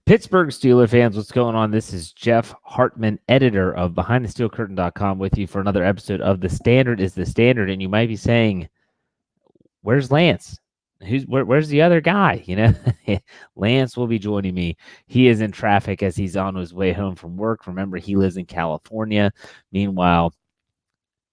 Pittsburgh Steelers fans, what's going on? This is Jeff Hartman, editor of BehindTheSteelCurtain.com, with you for another episode of The Standard is the Standard. And you might be saying, where's Lance? Where's the other guy? Lance will be joining me. He is in traffic as he's on his way home from work. Remember, he lives in California. Meanwhile,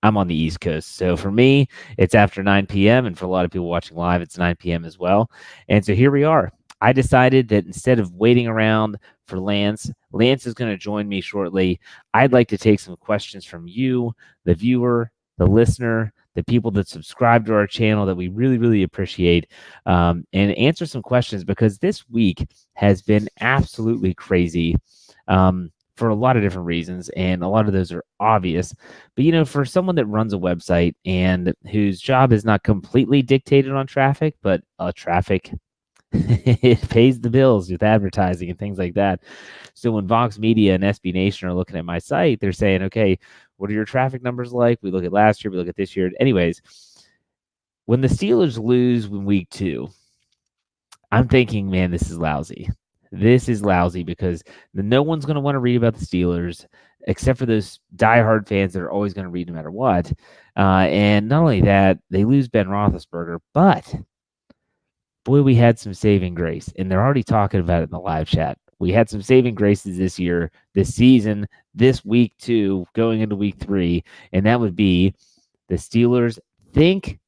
I'm on the East Coast. So for me, it's after 9 p.m. And for a lot of people watching live, it's 9 p.m. as well. And so here we are. I decided that instead of waiting around for Lance is going to join me shortly. I'd like to take some questions from you, the viewer, the listener, the people that subscribe to our channel that we really, really appreciate, and answer some questions because this week has been absolutely crazy. For a lot of different reasons, and a lot of those are obvious. But, for someone that runs a website and whose job is not completely dictated on traffic, but traffic, it pays the bills with advertising and things like that. So when Vox Media and SB Nation are looking at my site, they're saying, okay, what are your traffic numbers like? We look at last year, we look at this year. Anyways, when the Steelers lose in week 2, I'm thinking, man, this is lousy. This is lousy because no one's going to want to read about the Steelers except for those diehard fans that are always going to read no matter what. And not only that, they lose Ben Roethlisberger, but boy, we had some saving grace. And they're already talking about it in the live chat. We had some saving graces this year, this season, this week 2, going into week 3. And that would be the Steelers think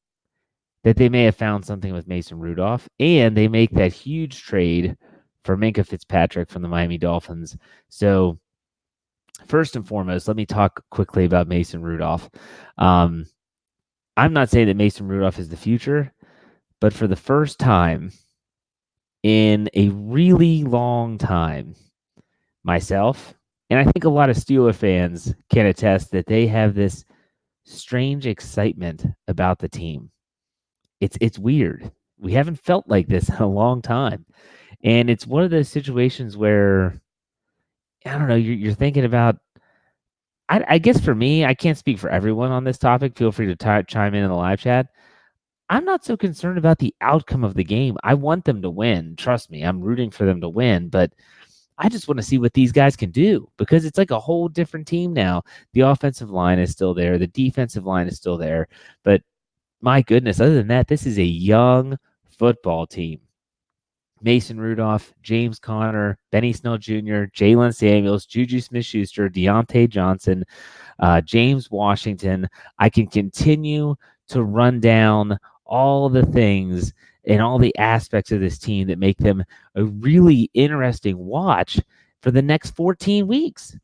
that they may have found something with Mason Rudolph, and they make that huge trade for Minkah Fitzpatrick from the Miami Dolphins. So first and foremost, let me talk quickly about Mason Rudolph. I'm not saying that Mason Rudolph is the future, but for the first time in a really long time, myself, and I think a lot of Steeler fans can attest that they have this strange excitement about the team. It's weird. We haven't felt like this in a long time. And it's one of those situations where, I don't know, you're thinking about, I guess for me, I can't speak for everyone on this topic. Feel free to chime in the live chat. I'm not so concerned about the outcome of the game. I want them to win. Trust me, I'm rooting for them to win. But I just want to see what these guys can do because it's like a whole different team now. The offensive line is still there. The defensive line is still there. But my goodness, other than that, this is a young football team. Mason Rudolph, James Conner, Benny Snell Jr., Jalen Samuels, Juju Smith-Schuster, Deontay Johnson, James Washington. I can continue to run down all the things and all the aspects of this team that make them a really interesting watch for the next 14 weeks.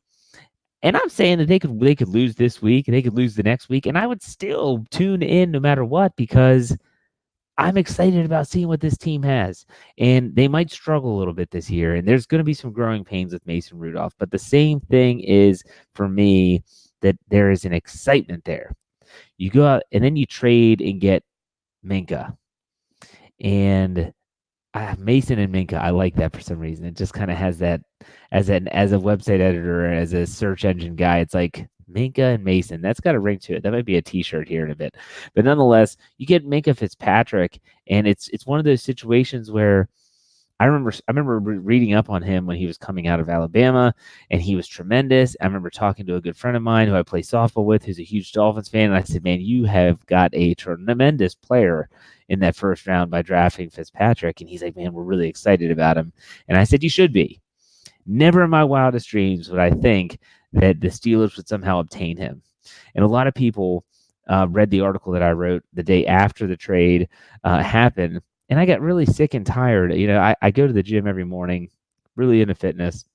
And I'm saying that they could lose this week, and they could lose the next week, and I would still tune in no matter what because I'm excited about seeing what this team has. And they might struggle a little bit this year, and there's going to be some growing pains with Mason Rudolph. But the same thing is for me that there is an excitement there. You go out and then you trade and get Minkah. And Mason and Minkah, I like that for some reason. It just kind of has that as a website editor, as a search engine guy. It's like Minkah and Mason. That's got a ring to it. That might be a T-shirt here in a bit. But nonetheless, you get Minkah Fitzpatrick, and it's one of those situations where I remember reading up on him when he was coming out of Alabama, and he was tremendous. I remember talking to a good friend of mine who I play softball with, who's a huge Dolphins fan, and I said, man, you have got a tremendous player in that first round by drafting Fitzpatrick. And he's like, man, we're really excited about him. And I said, you should be. Never in my wildest dreams would I think that the Steelers would somehow obtain him. And a lot of people read the article that I wrote the day after the trade happened, and I got really sick and tired. I go to the gym every morning, really into fitness.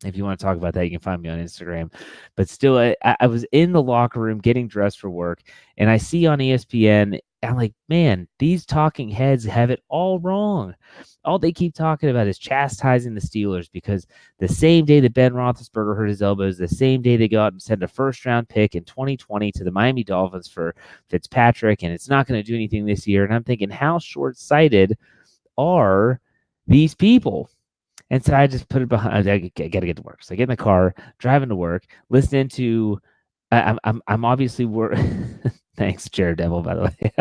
If you want to talk about that, you can find me on Instagram. But still, I was in the locker room getting dressed for work, and I see on ESPN, I'm like, man, these talking heads have it all wrong. All they keep talking about is chastising the Steelers because the same day that Ben Roethlisberger hurt his elbows, the same day they go out and send a first-round pick in 2020 to the Miami Dolphins for Fitzpatrick, and it's not going to do anything this year. And I'm thinking, how short-sighted are these people? And so I just put it behind. I got to get to work. So I get in the car, driving to work, listening to. I'm obviously Thanks, Jared Devil, by the way.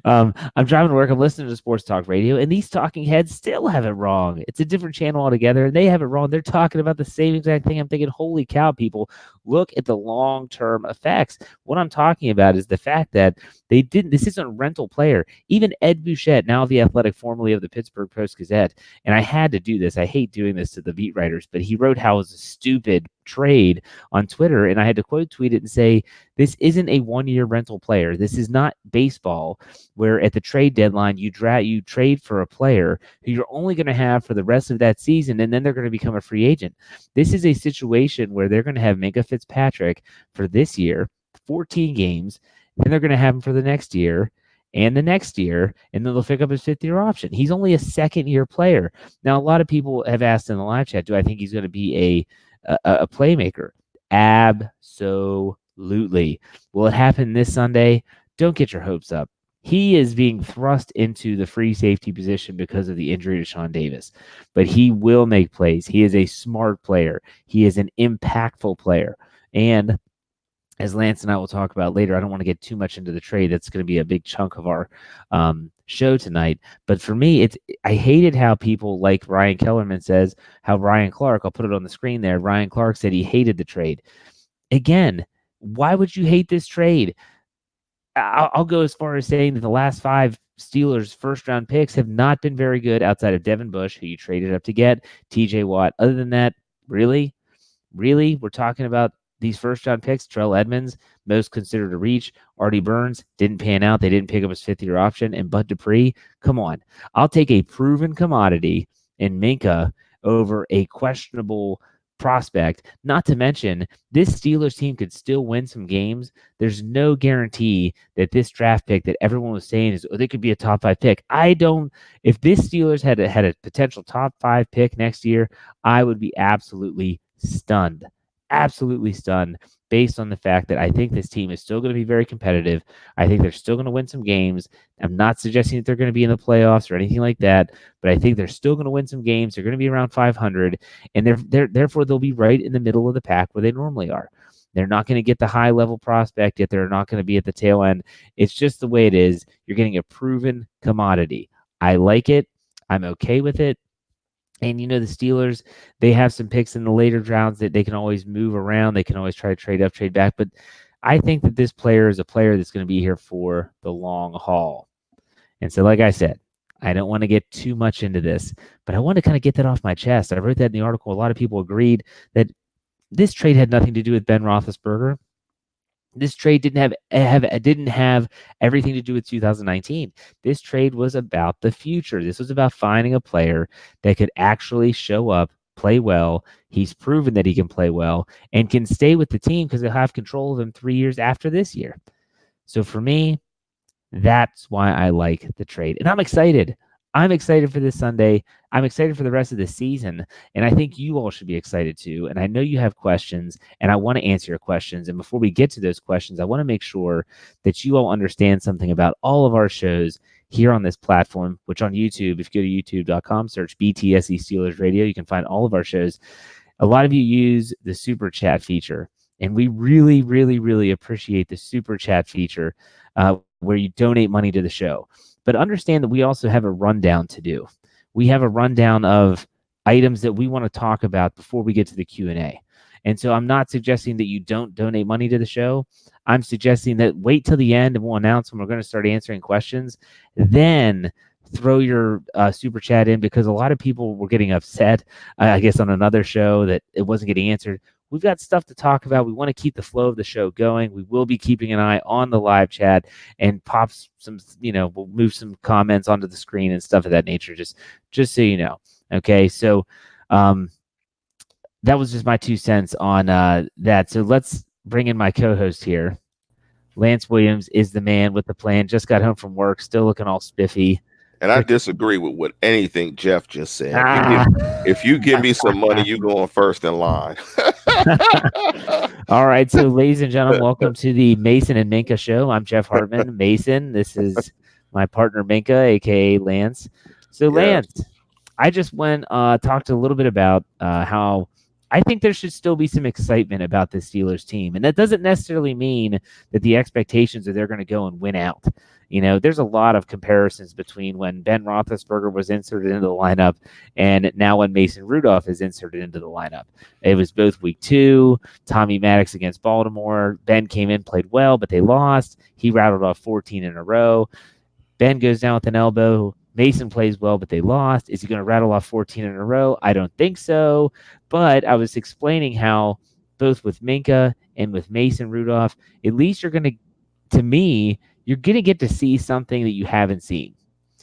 I'm driving to work. I'm listening to sports talk radio, and these talking heads still have it wrong. It's a different channel altogether, and they have it wrong. They're talking about the same exact thing. I'm thinking, holy cow, people, look at the long-term effects. What I'm talking about is the fact that this isn't a rental player. Even Ed Bouchette, now of The Athletic, formerly of the Pittsburgh Post-Gazette, and I had to do this. I hate doing this to the beat writers, but he wrote how it was a stupid trade on Twitter, and I had to quote tweet it and say, this isn't a one-year rental player. This is not baseball where at the trade deadline you trade for a player who you're only going to have for the rest of that season, and then they're going to become a free agent. This is a situation where they're going to have Minkah Fitzpatrick for this year, 14 games, then they're going to have him for the next year and the next year, and then they'll pick up his fifth-year option. He's only a second-year player. Now, a lot of people have asked in the live chat, do I think he's going to be a playmaker? Absolutely. Will it happen this Sunday? Don't get your hopes up. He is being thrust into the free safety position because of the injury to Sean Davis, but he will make plays. He is a smart player. He is an impactful player. And as Lance and I will talk about later, I don't want to get too much into the trade. That's going to be a big chunk of our show tonight. But for me, I hated how people like Ryan Kellerman says, how Ryan Clark, I'll put it on the screen there, Ryan Clark said he hated the trade. Again, why would you hate this trade? I'll go as far as saying that the last 5 Steelers first-round picks have not been very good outside of Devin Bush, who you traded up to get, TJ Watt. Other than that, really? We're talking about these first-round picks. Terrell Edmonds, most considered a reach. Artie Burns didn't pan out. They didn't pick up his fifth-year option. And Bud Dupree, come on. I'll take a proven commodity in Minkah over a questionable prospect. Not to mention, this Steelers team could still win some games. There's no guarantee that this draft pick that everyone was saying is, they could be a top 5 pick. If this Steelers had a potential top 5 pick next year, I would be absolutely stunned based on the fact that I think this team is still going to be very competitive. I think they're still going to win some games. I'm not suggesting that they're going to be in the playoffs or anything like that, but I think they're still going to win some games. They're going to be around 500, and therefore they'll be right in the middle of the pack where they normally are. They're not going to get the high-level prospect, yet they're not going to be at the tail end. It's just the way it is. You're getting a proven commodity. I like it. I'm okay with it. And, the Steelers, they have some picks in the later rounds that they can always move around. They can always try to trade up, trade back. But I think that this player is a player that's going to be here for the long haul. And so, like I said, I don't want to get too much into this, but I want to kind of get that off my chest. I wrote that in the article. A lot of people agreed that this trade had nothing to do with Ben Roethlisberger. This trade didn't have everything to do with 2019. This trade was about the future. This was about finding a player that could actually show up, play well. He's proven that he can play well and can stay with the team because they'll have control of him 3 years after this year. So for me, that's why I like the trade. And I'm excited. I'm excited for this Sunday. I'm excited for the rest of the season. And I think you all should be excited too. And I know you have questions, and I want to answer your questions. And before we get to those questions, I want to make sure that you all understand something about all of our shows here on this platform, which on YouTube, if you go to youtube.com, search BTSE Steelers Radio, you can find all of our shows. A lot of you use the super chat feature, and we really, really, really appreciate the super chat feature where you donate money to the show. But understand that we also have a rundown to do. We have a rundown of items that we want to talk about before we get to the Q&A. And so I'm not suggesting that you don't donate money to the show. I'm suggesting that wait till the end and we'll announce when we're going to start answering questions. Then throw your super chat in, because a lot of people were getting upset, I guess, on another show that it wasn't getting answered. We've got stuff to talk about. We want to keep the flow of the show going. We will be keeping an eye on the live chat and pop some, we'll move some comments onto the screen and stuff of that nature, just so you know. Okay, so that was just my 2 cents on that. So let's bring in my co-host here. Lance Williams is the man with the plan. Just got home from work, still looking all spiffy. And I disagree with anything Jeff just said. If you give me some money, you going first in line. All right. So, ladies and gentlemen, welcome to the Mason and Minkah show. I'm Jeff Hartman. Mason, this is my partner, Minkah, a.k.a. Lance. So, Lance, I just talked a little bit about how I think there should still be some excitement about this Steelers team. And that doesn't necessarily mean that the expectations are they're going to go and win out. There's a lot of comparisons between when Ben Roethlisberger was inserted into the lineup and now when Mason Rudolph is inserted into the lineup. It was both week 2, Tommy Maddox against Baltimore. Ben came in, played well, but they lost. He rattled off 14 in a row. Ben goes down with an elbow. Mason plays well, but they lost. Is he going to rattle off 14 in a row? I don't think so. But I was explaining how both with Minkah and with Mason Rudolph, at least you're going to me, you're going to get to see something that you haven't seen.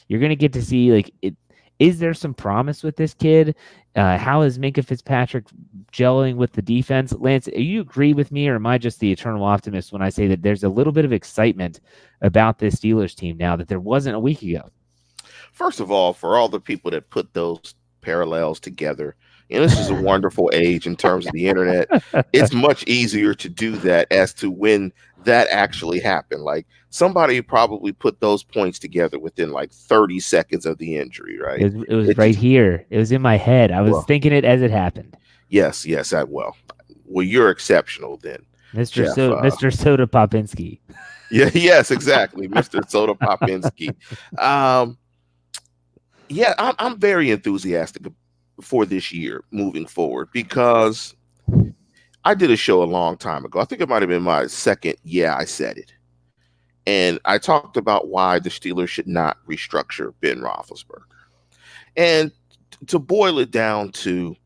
You're going to get to see, like, is there some promise with this kid? How is Minkah Fitzpatrick gelling with the defense? Lance, do you agree with me, or am I just the eternal optimist when I say that there's a little bit of excitement about this Steelers team now that there wasn't a week ago? First of all, for all the people that put those parallels together, this is a wonderful age in terms of the internet. It's much easier to do that as to when that actually happened. Like, somebody probably put those points together within like 30 seconds of the injury, right? It was right here. It was in my head. I was thinking it as it happened. Yes. Well, you're exceptional then, Mr. Mr. Soda Popinski. Yeah. Yes, exactly, Mr. Soda Popinski. Yeah, I'm very enthusiastic for this year moving forward because I did a show a long time ago. I think it might have been my second. Yeah, I said it. And I talked about why the Steelers should not restructure Ben Roethlisberger. And to boil it down to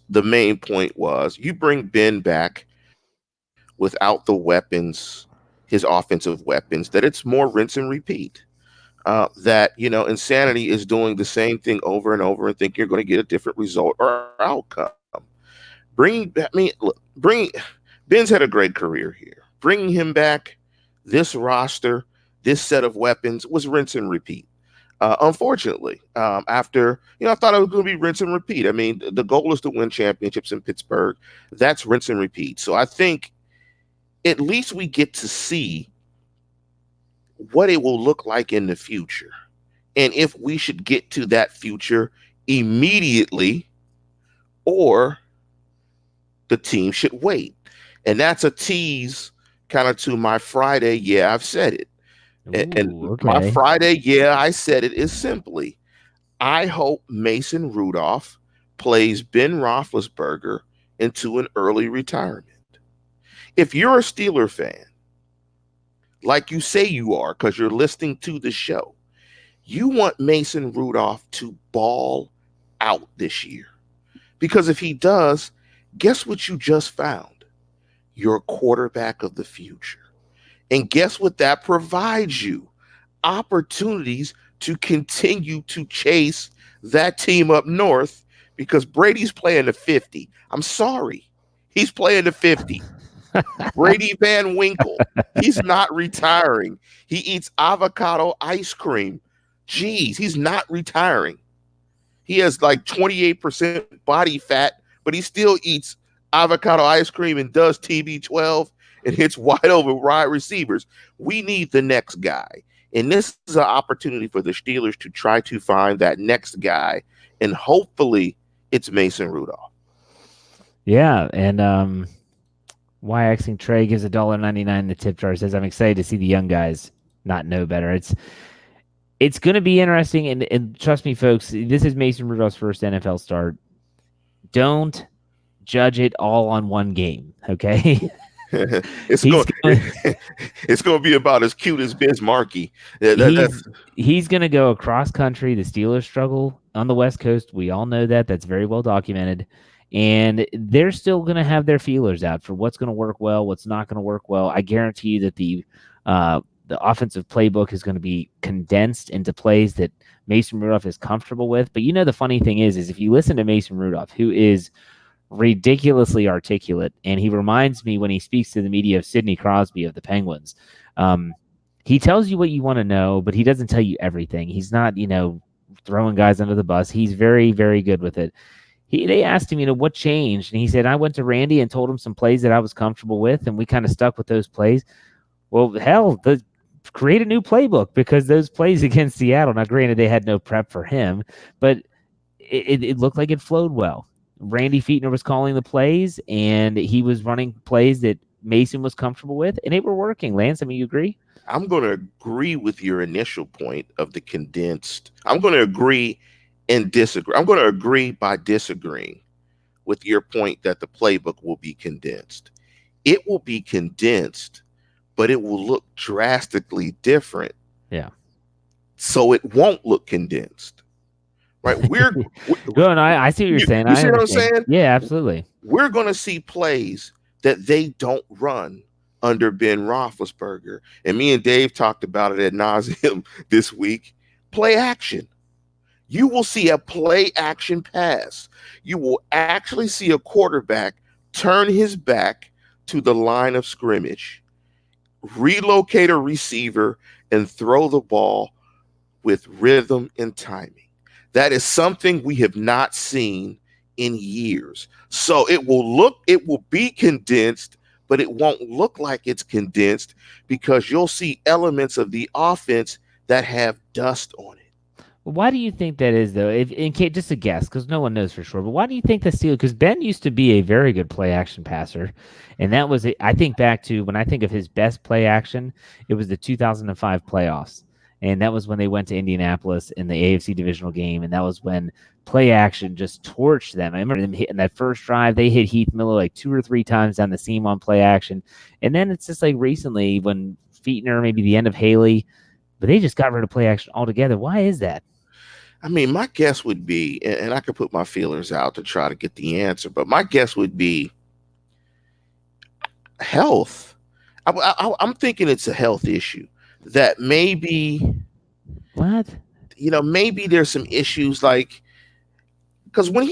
the main point was you bring Ben back without the weapons, his offensive weapons, that it's more rinse and repeat. That, insanity is doing the same thing over and over and think you're going to get a different result or outcome. Ben's had a great career here. Bringing him back, this roster, this set of weapons was rinse and repeat. Unfortunately, after, I thought it was going to be rinse and repeat. I mean, the goal is to win championships in Pittsburgh. That's rinse and repeat. So I think at least we get to see what it will look like in the future. And if we should get to that future immediately or the team should wait. And that's a tease kind of to my Friday. Yeah, I've said it. Okay. My Friday, yeah, I said it is simply, I hope Mason Rudolph plays Ben Roethlisberger into an early retirement. If you're a Steeler fan, like you say you are, because you're listening to the show, you want Mason Rudolph to ball out this year. Because if he does, guess what you just found? Your quarterback of the future. And guess what that provides you? Opportunities to continue to chase that team up north, because Brady's playing the 50. I'm sorry. He's playing the 50. Brady Van Winkle. He's not retiring. He eats avocado ice cream. Jeez, he's not retiring. He has like 28% body fat, but he still eats avocado ice cream and does TB12 and hits wide open wide receivers. We need the next guy. And this is an opportunity for the Steelers to try to find that next guy. And hopefully it's Mason Rudolph. Yeah. And YXing Trey gives $1.99 in the tip jar. Says, I'm excited to see the young guys not know better. It's going to be interesting. And trust me, folks, this is Mason Rudolph's first NFL start. Don't judge it all on one game. Okay. It's going to be about as cute as Biz Markie. He's going to go across country. The Steelers struggle on the West Coast. We all know that. That's very well documented. And they're still going to have their feelers out for what's going to work well, what's not going to work well. I guarantee you that the offensive playbook is going to be condensed into plays that Mason Rudolph is comfortable with. But the funny thing is if you listen to Mason Rudolph, who is ridiculously articulate, and he reminds me when he speaks to the media of Sidney Crosby of the Penguins. He tells you what you want to know, but he doesn't tell you everything. He's not, throwing guys under the bus. He's very, very good with it. They asked him, what changed? And he said, I went to Randy and told him some plays that I was comfortable with, and we kind of stuck with those plays. Well, hell, create a new playbook, because those plays against Seattle, now granted they had no prep for him, but it looked like it flowed well. Randy Fichtner was calling the plays, and he was running plays that Mason was comfortable with, and they were working. Lance, I mean, you agree? I'm going to agree with your initial point of the condensed. I'm going to agree and disagree. I'm going to agree by disagreeing with your point that the playbook will be condensed. It will be condensed, but it will look drastically different. Yeah. So it won't look condensed. Right? No, I see what you're saying. You I see what I'm understand. saying? Yeah, absolutely. We're going to see plays that they don't run under Ben Roethlisberger. And me and Dave talked about it ad nauseum this week. Play action. You will see a play action pass. You will actually see a quarterback turn his back to the line of scrimmage, relocate a receiver, and throw the ball with rhythm and timing. That is something we have not seen in years. So it will be condensed, but it won't look like it's condensed because you'll see elements of the offense that have dust on it. Why do you think that is, though? If in case, just a guess, because no one knows for sure. But why do you think the Steelers? Because Ben used to be a very good play action passer, and that was I think back to when I think of his best play action, it was the 2005 playoffs, and that was when they went to Indianapolis in the AFC divisional game, and that was when play action just torched them. I remember them hitting that first drive. They hit Heath Miller like 2 or 3 times down the seam on play action, and then it's just like recently when Fichtner, maybe the end of Haley, but they just got rid of play action altogether. Why is that? I mean, my guess would be, and I could put my feelers out to try to get the answer, but my guess would be health. I'm thinking it's a health issue that maybe, What? maybe there's some issues like, because when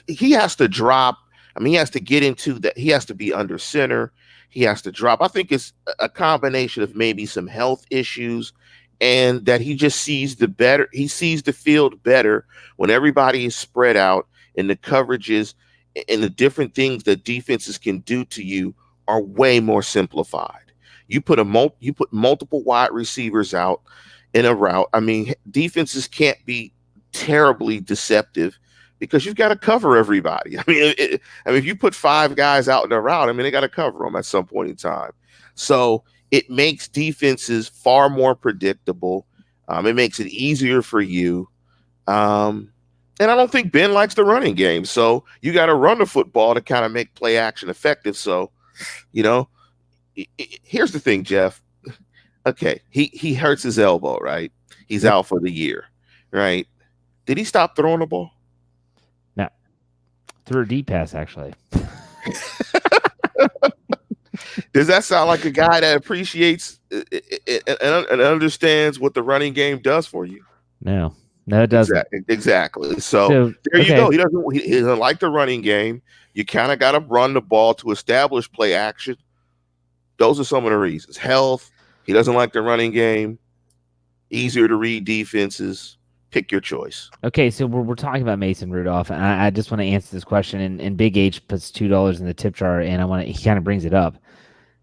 he has to drop, I mean, he has to get into that, he has to be under center, he has to drop. I think it's a combination of maybe some health issues and that he just sees the field better when everybody is spread out and the coverages and the different things that defenses can do to you are way more simplified. You put multiple wide receivers out in a route. I mean, defenses can't be terribly deceptive because you've got to cover everybody. I mean, if you put 5 guys out in a route, I mean, they got to cover them at some point in time. So it makes defenses far more predictable. It makes it easier for you. And I don't think Ben likes the running game. So you got to run the football to kind of make play action effective. So, here's the thing, Jeff. Okay, he hurts his elbow, right? He's out for the year, right? Did he stop throwing the ball? No. Threw a deep pass, actually. Does that sound like a guy that appreciates and understands what the running game does for you? No, it doesn't. Exactly. So there you go. He doesn't like the running game. You kind of got to run the ball to establish play action. Those are some of the reasons. Health. He doesn't like the running game. Easier to read defenses. Pick your choice. Okay, so we're talking about Mason Rudolph, and I just want to answer this question. And Big H puts $2 in the tip jar, and he kind of brings it up.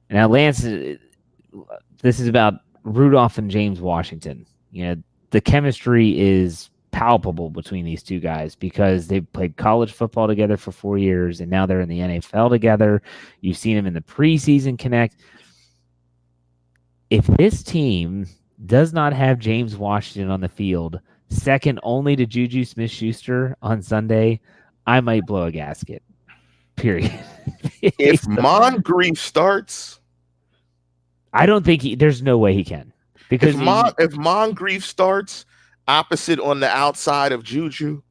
Now, Lance, this is about Rudolph and James Washington. The chemistry is palpable between these two guys because they played college football together for 4 years, and now they're in the NFL together. You've seen them in the preseason connect. If this team does not have James Washington on the field, second only to Juju Smith-Schuster on Sunday, I might blow a gasket. Period. If Moncrief starts, I don't think there's no way he can. Because if Moncrief starts opposite on the outside of Juju,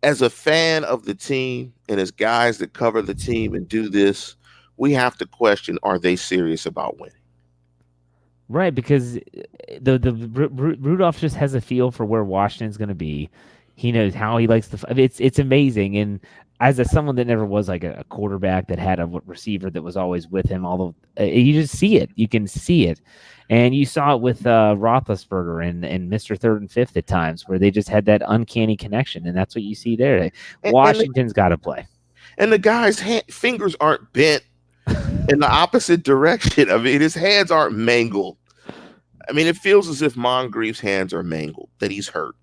as a fan of the team and as guys that cover the team and do this, we have to question, are they serious about winning? Right, because Rudolph just has a feel for where Washington's going to be. He knows how he likes it's amazing. And as someone that never was like a quarterback that had a receiver that was always with him, although you just see it, you can see it, and you saw it with Roethlisberger and Mr. Third and Fifth at times where they just had that uncanny connection, and that's what you see there. Washington's got to play, and the guy's fingers aren't bent in the opposite direction. I mean, his hands aren't mangled. I mean, it feels as if Moncrief's hands are mangled, that he's hurt.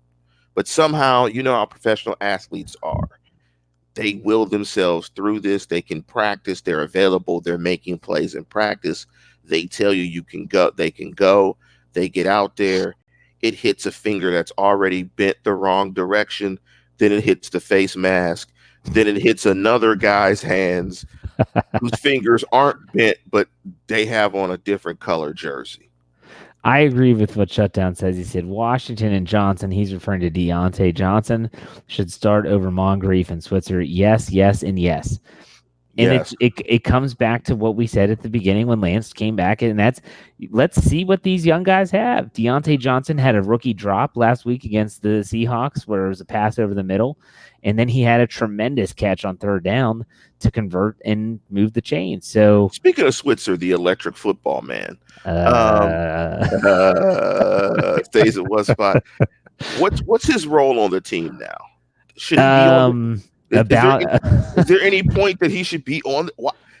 But somehow, you know how professional athletes are. they will themselves through this. They can practice. They're available. They're making plays in practice. They tell you you can go. They can go. They get out there. It hits a finger that's already bent the wrong direction. Then it hits the face mask. Then it hits another guy's hands whose fingers aren't bent, but they have on a different color jersey. I agree with what Shutdown says. He said Washington and Johnson, he's referring to Deontay Johnson, should start over Moncrief and Switzer. Yes, yes, and yes. And Yes. it comes back to what we said at the beginning when Lance came back, and that's let's see what these young guys have. Deontay Johnson had a rookie drop last week against the Seahawks where it was a pass over the middle, and then he had a tremendous catch on third down to convert and move the chain. So Speaking of Switzer, the electric football man, stays at one spot. What's his role on the team now? Should he be on? Is there any point that he should be on?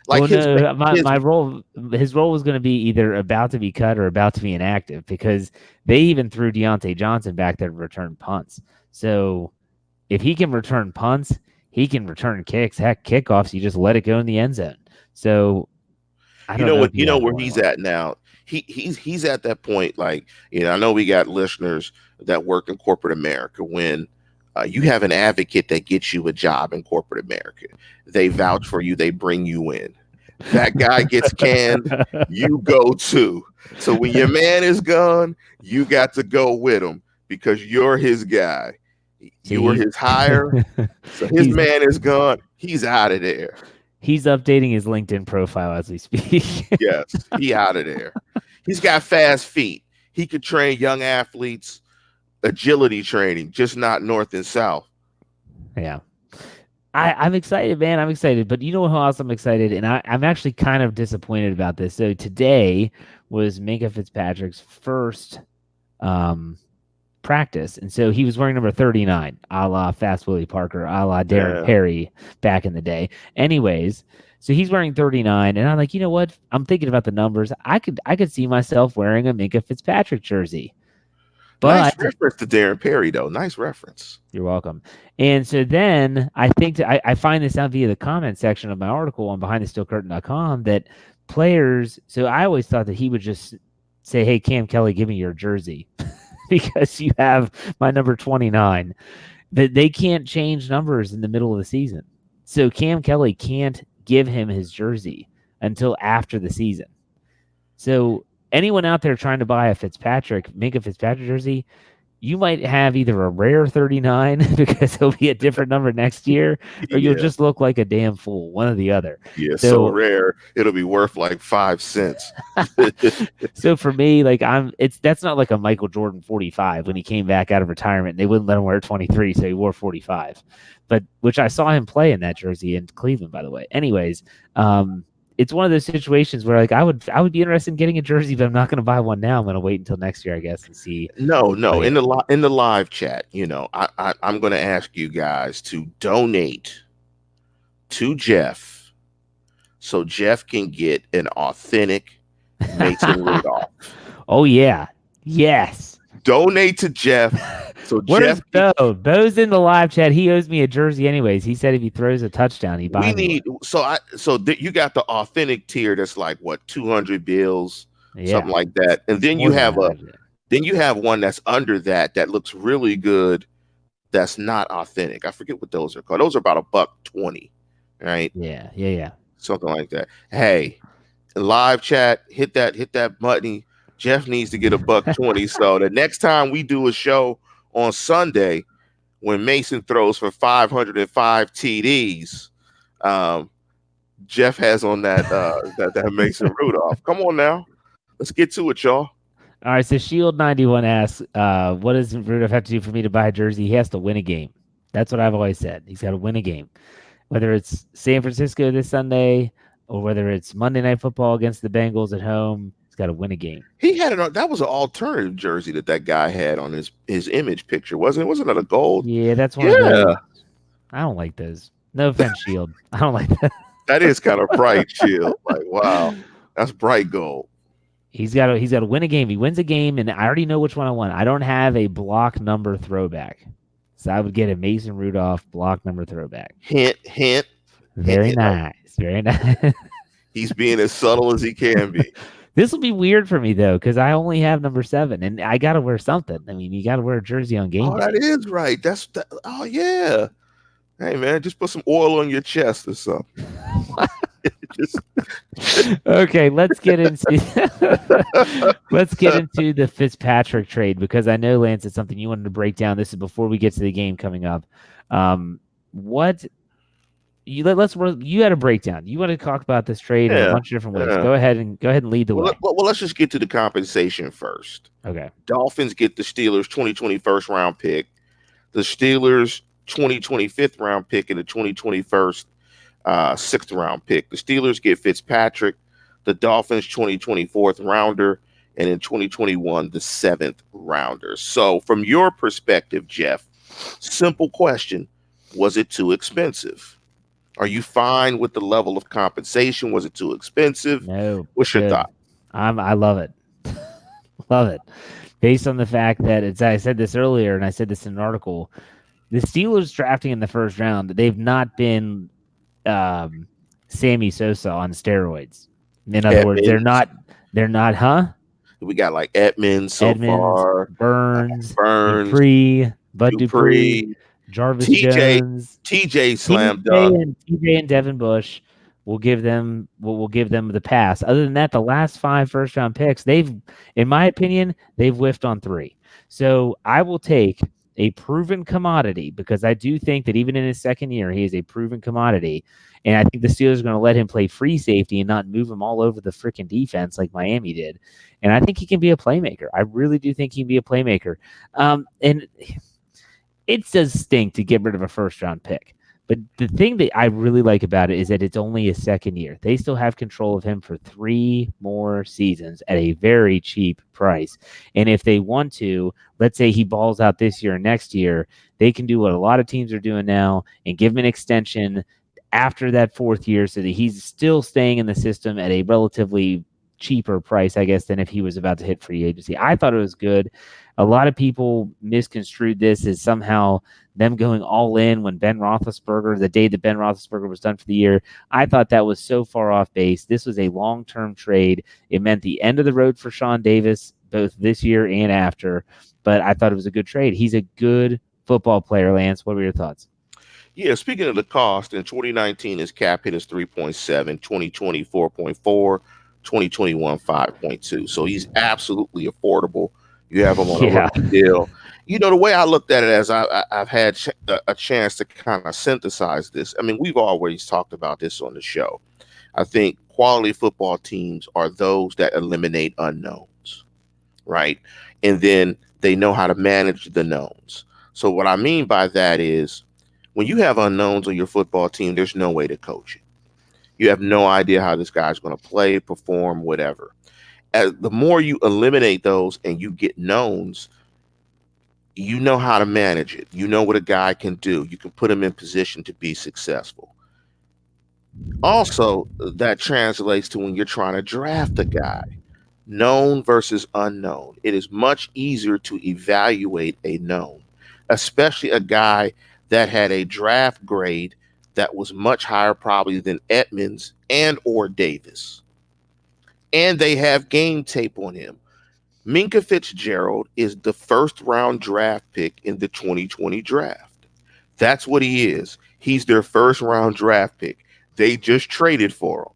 Like my role, his role was going to be either about to be cut or about to be inactive because they even threw Deontay Johnson back there to return punts. So if he can return punts, he can return kicks. Heck, kickoffs, you just let it go in the end zone. So I don't know. You know where he's at now. He's at that point. Like, I know we got listeners that work in corporate America. When you have an advocate that gets you a job in corporate America, they vouch for you, they bring you in. That guy gets canned, you go too. So when your man is gone, you got to go with him because you're his guy. You were his hire. So his man is gone. He's out of there. He's updating his LinkedIn profile as we speak. Yes, he out of there. He's got fast feet. He could train young athletes, agility training, just not north and south. Yeah. I'm excited, man. I'm excited. But you know how else I'm excited? And I'm actually kind of disappointed about this. So today was Minkah Fitzpatrick's first practice. And so he was wearing number 39, a la Fast Willie Parker, a la Darren Perry back in the day. Anyways, so he's wearing 39. And I'm like, you know what? I'm thinking about the numbers. I could see myself wearing a Minkah Fitzpatrick jersey. But nice reference to Darren Perry, though. Nice reference. You're welcome. And so then I think I find this out via the comment section of my article on BehindTheSteelCurtain.com that players. So I always thought that he would just say, "Hey, Cam Kelly, give me your jersey," because you have my number 29. But they can't change numbers in the middle of the season, so Cam Kelly can't give him his jersey until after the season. So anyone out there trying to buy a Minkah Fitzpatrick jersey, you might have either a rare 39 because it'll be a different number next year, or you'll just look like a damn fool, one or the other. Yeah, so rare it'll be worth like 5 cents. So for me, like that's not like a Michael Jordan 45 when he came back out of retirement. They wouldn't let him wear 23, so he wore 45. But which I saw him play in that jersey in Cleveland, by the way. Anyways, it's one of those situations where like I would be interested in getting a jersey, but I'm not going to buy one now. I'm going to wait until next year, I guess, and see. No. In the live chat, I'm going to ask you guys to donate to Jeff, so Jeff can get an authentic Mason Rudolph. Oh yeah, yes. Donate to Jeff. So Where's Bo? Bo's in the live chat. He owes me a jersey anyways. He said if he throws a touchdown, he buys me one. You got the authentic tier that's like what, 200 bills, something like that, and then you have one that's under that looks really good. That's not authentic. I forget what those are called. Those are about $1.20, right? Yeah. Something like that. Hey, live chat, hit that button. Jeff needs to get $1.20. So the next time we do a show on Sunday, when Mason throws for 505 TDs, Jeff has on that Mason Rudolph. Come on now, let's get to it, y'all. All right. So Shield 91 asks, "What does Rudolph have to do for me to buy a jersey?" He has to win a game. That's what I've always said. He's got to win a game, whether it's San Francisco this Sunday or whether it's Monday Night Football against the Bengals at home. Got to win a game. He had that was an alternative jersey that guy had on his image picture, wasn't it? Wasn't it a gold? Yeah, that's one of those. I don't like those. No offense, Shield. I don't like that. That is kind of bright, Shield. Like, wow, that's bright gold. He's got to win a game. He wins a game, and I already know which one I want. I don't have a block number throwback. So I would get a Mason Rudolph block number throwback. Hint, hint, hint, Very hint. nice. Very nice. He's being as subtle as he can be. This will be weird for me though, because I only have number 7, and I got to wear something. I mean, you got to wear a jersey on game Oh, day. that is right. Oh, yeah. Hey, man, just put some oil on your chest or something. Just, Okay, let's get into the Fitzpatrick trade, because I know, Lance, it's something you wanted to break down. This is before we get to the game coming up. What you had a breakdown. You want to talk about this trade in a yeah, bunch of different ways. yeah. Go ahead and lead the way. Well, let's just get to the compensation first. Okay. Dolphins get the Steelers 2020 first round pick, the Steelers 2025th round pick, and the 2021st sixth round pick. The Steelers get Fitzpatrick, the Dolphins 2024th rounder, and in 2021 the 7th rounder. So from your perspective, Jeff, simple question: was it too expensive? Are you fine with the level of compensation? Was it too expensive? No. What's your Good. thought? I love it. Love it. Based on the fact that I said this earlier, and I said this in an article, the Steelers drafting in the first round, they've not been Sammy Sosa on steroids. In other words, they're not, huh? We got like Edmonds far, Burns, Burns, Dupree, Bud Dupree, Jarvis Jones, TJ slam dunk. TJ and Devin Bush. We'll give them the pass. Other than that, the last 5 first round picks, in my opinion, they've whiffed on 3. So I will take a proven commodity, because I do think that even in his second year, he is a proven commodity. And I think the Steelers are going to let him play free safety and not move him all over the freaking defense like Miami did. And I think he can be a playmaker. I really do think he can be a playmaker. And it does stink to get rid of a first round pick. But the thing that I really like about it is that it's only his second year. They still have control of him for 3 more seasons at a very cheap price. And if they want to, let's say he balls out this year or next year, they can do what a lot of teams are doing now and give him an extension after that 4th year, so that he's still staying in the system at a relatively cheaper price, I guess, than if he was about to hit free agency. I thought it was good. A lot of people misconstrued this as somehow them going all in when Ben Roethlisberger, the day that Ben Roethlisberger was done for the year. I thought that was so far off base. This was a long-term trade. It meant the end of the road for Sean Davis, both this year and after. But I thought it was a good trade. He's a good football player, Lance. What were your thoughts? Yeah, speaking of the cost, in 2019, his cap hit is 3.7, 2020, 4.4, 2021, 5.2. So he's absolutely affordable. You have him on a rookie deal. You know, the way I looked at it, as I've had a chance to kind of synthesize this. I mean, we've always talked about this on the show. I think quality football teams are those that eliminate unknowns, right? And then they know how to manage the knowns. So what I mean by that is, when you have unknowns on your football team, there's no way to coach it. You have no idea how this guy's going to play, perform, whatever. As the more you eliminate those and you get knowns, you know how to manage it. You know what a guy can do. You can put him in position to be successful. Also, that translates to when you're trying to draft a guy. Known versus unknown. It is much easier to evaluate a known, especially a guy that had a draft grade that was much higher probably than Edmonds and or Davis. And they have game tape on him. Minkah Fitzgerald is the first round draft pick in the 2020 draft. That's what he is. He's their first round draft pick. They just traded for him.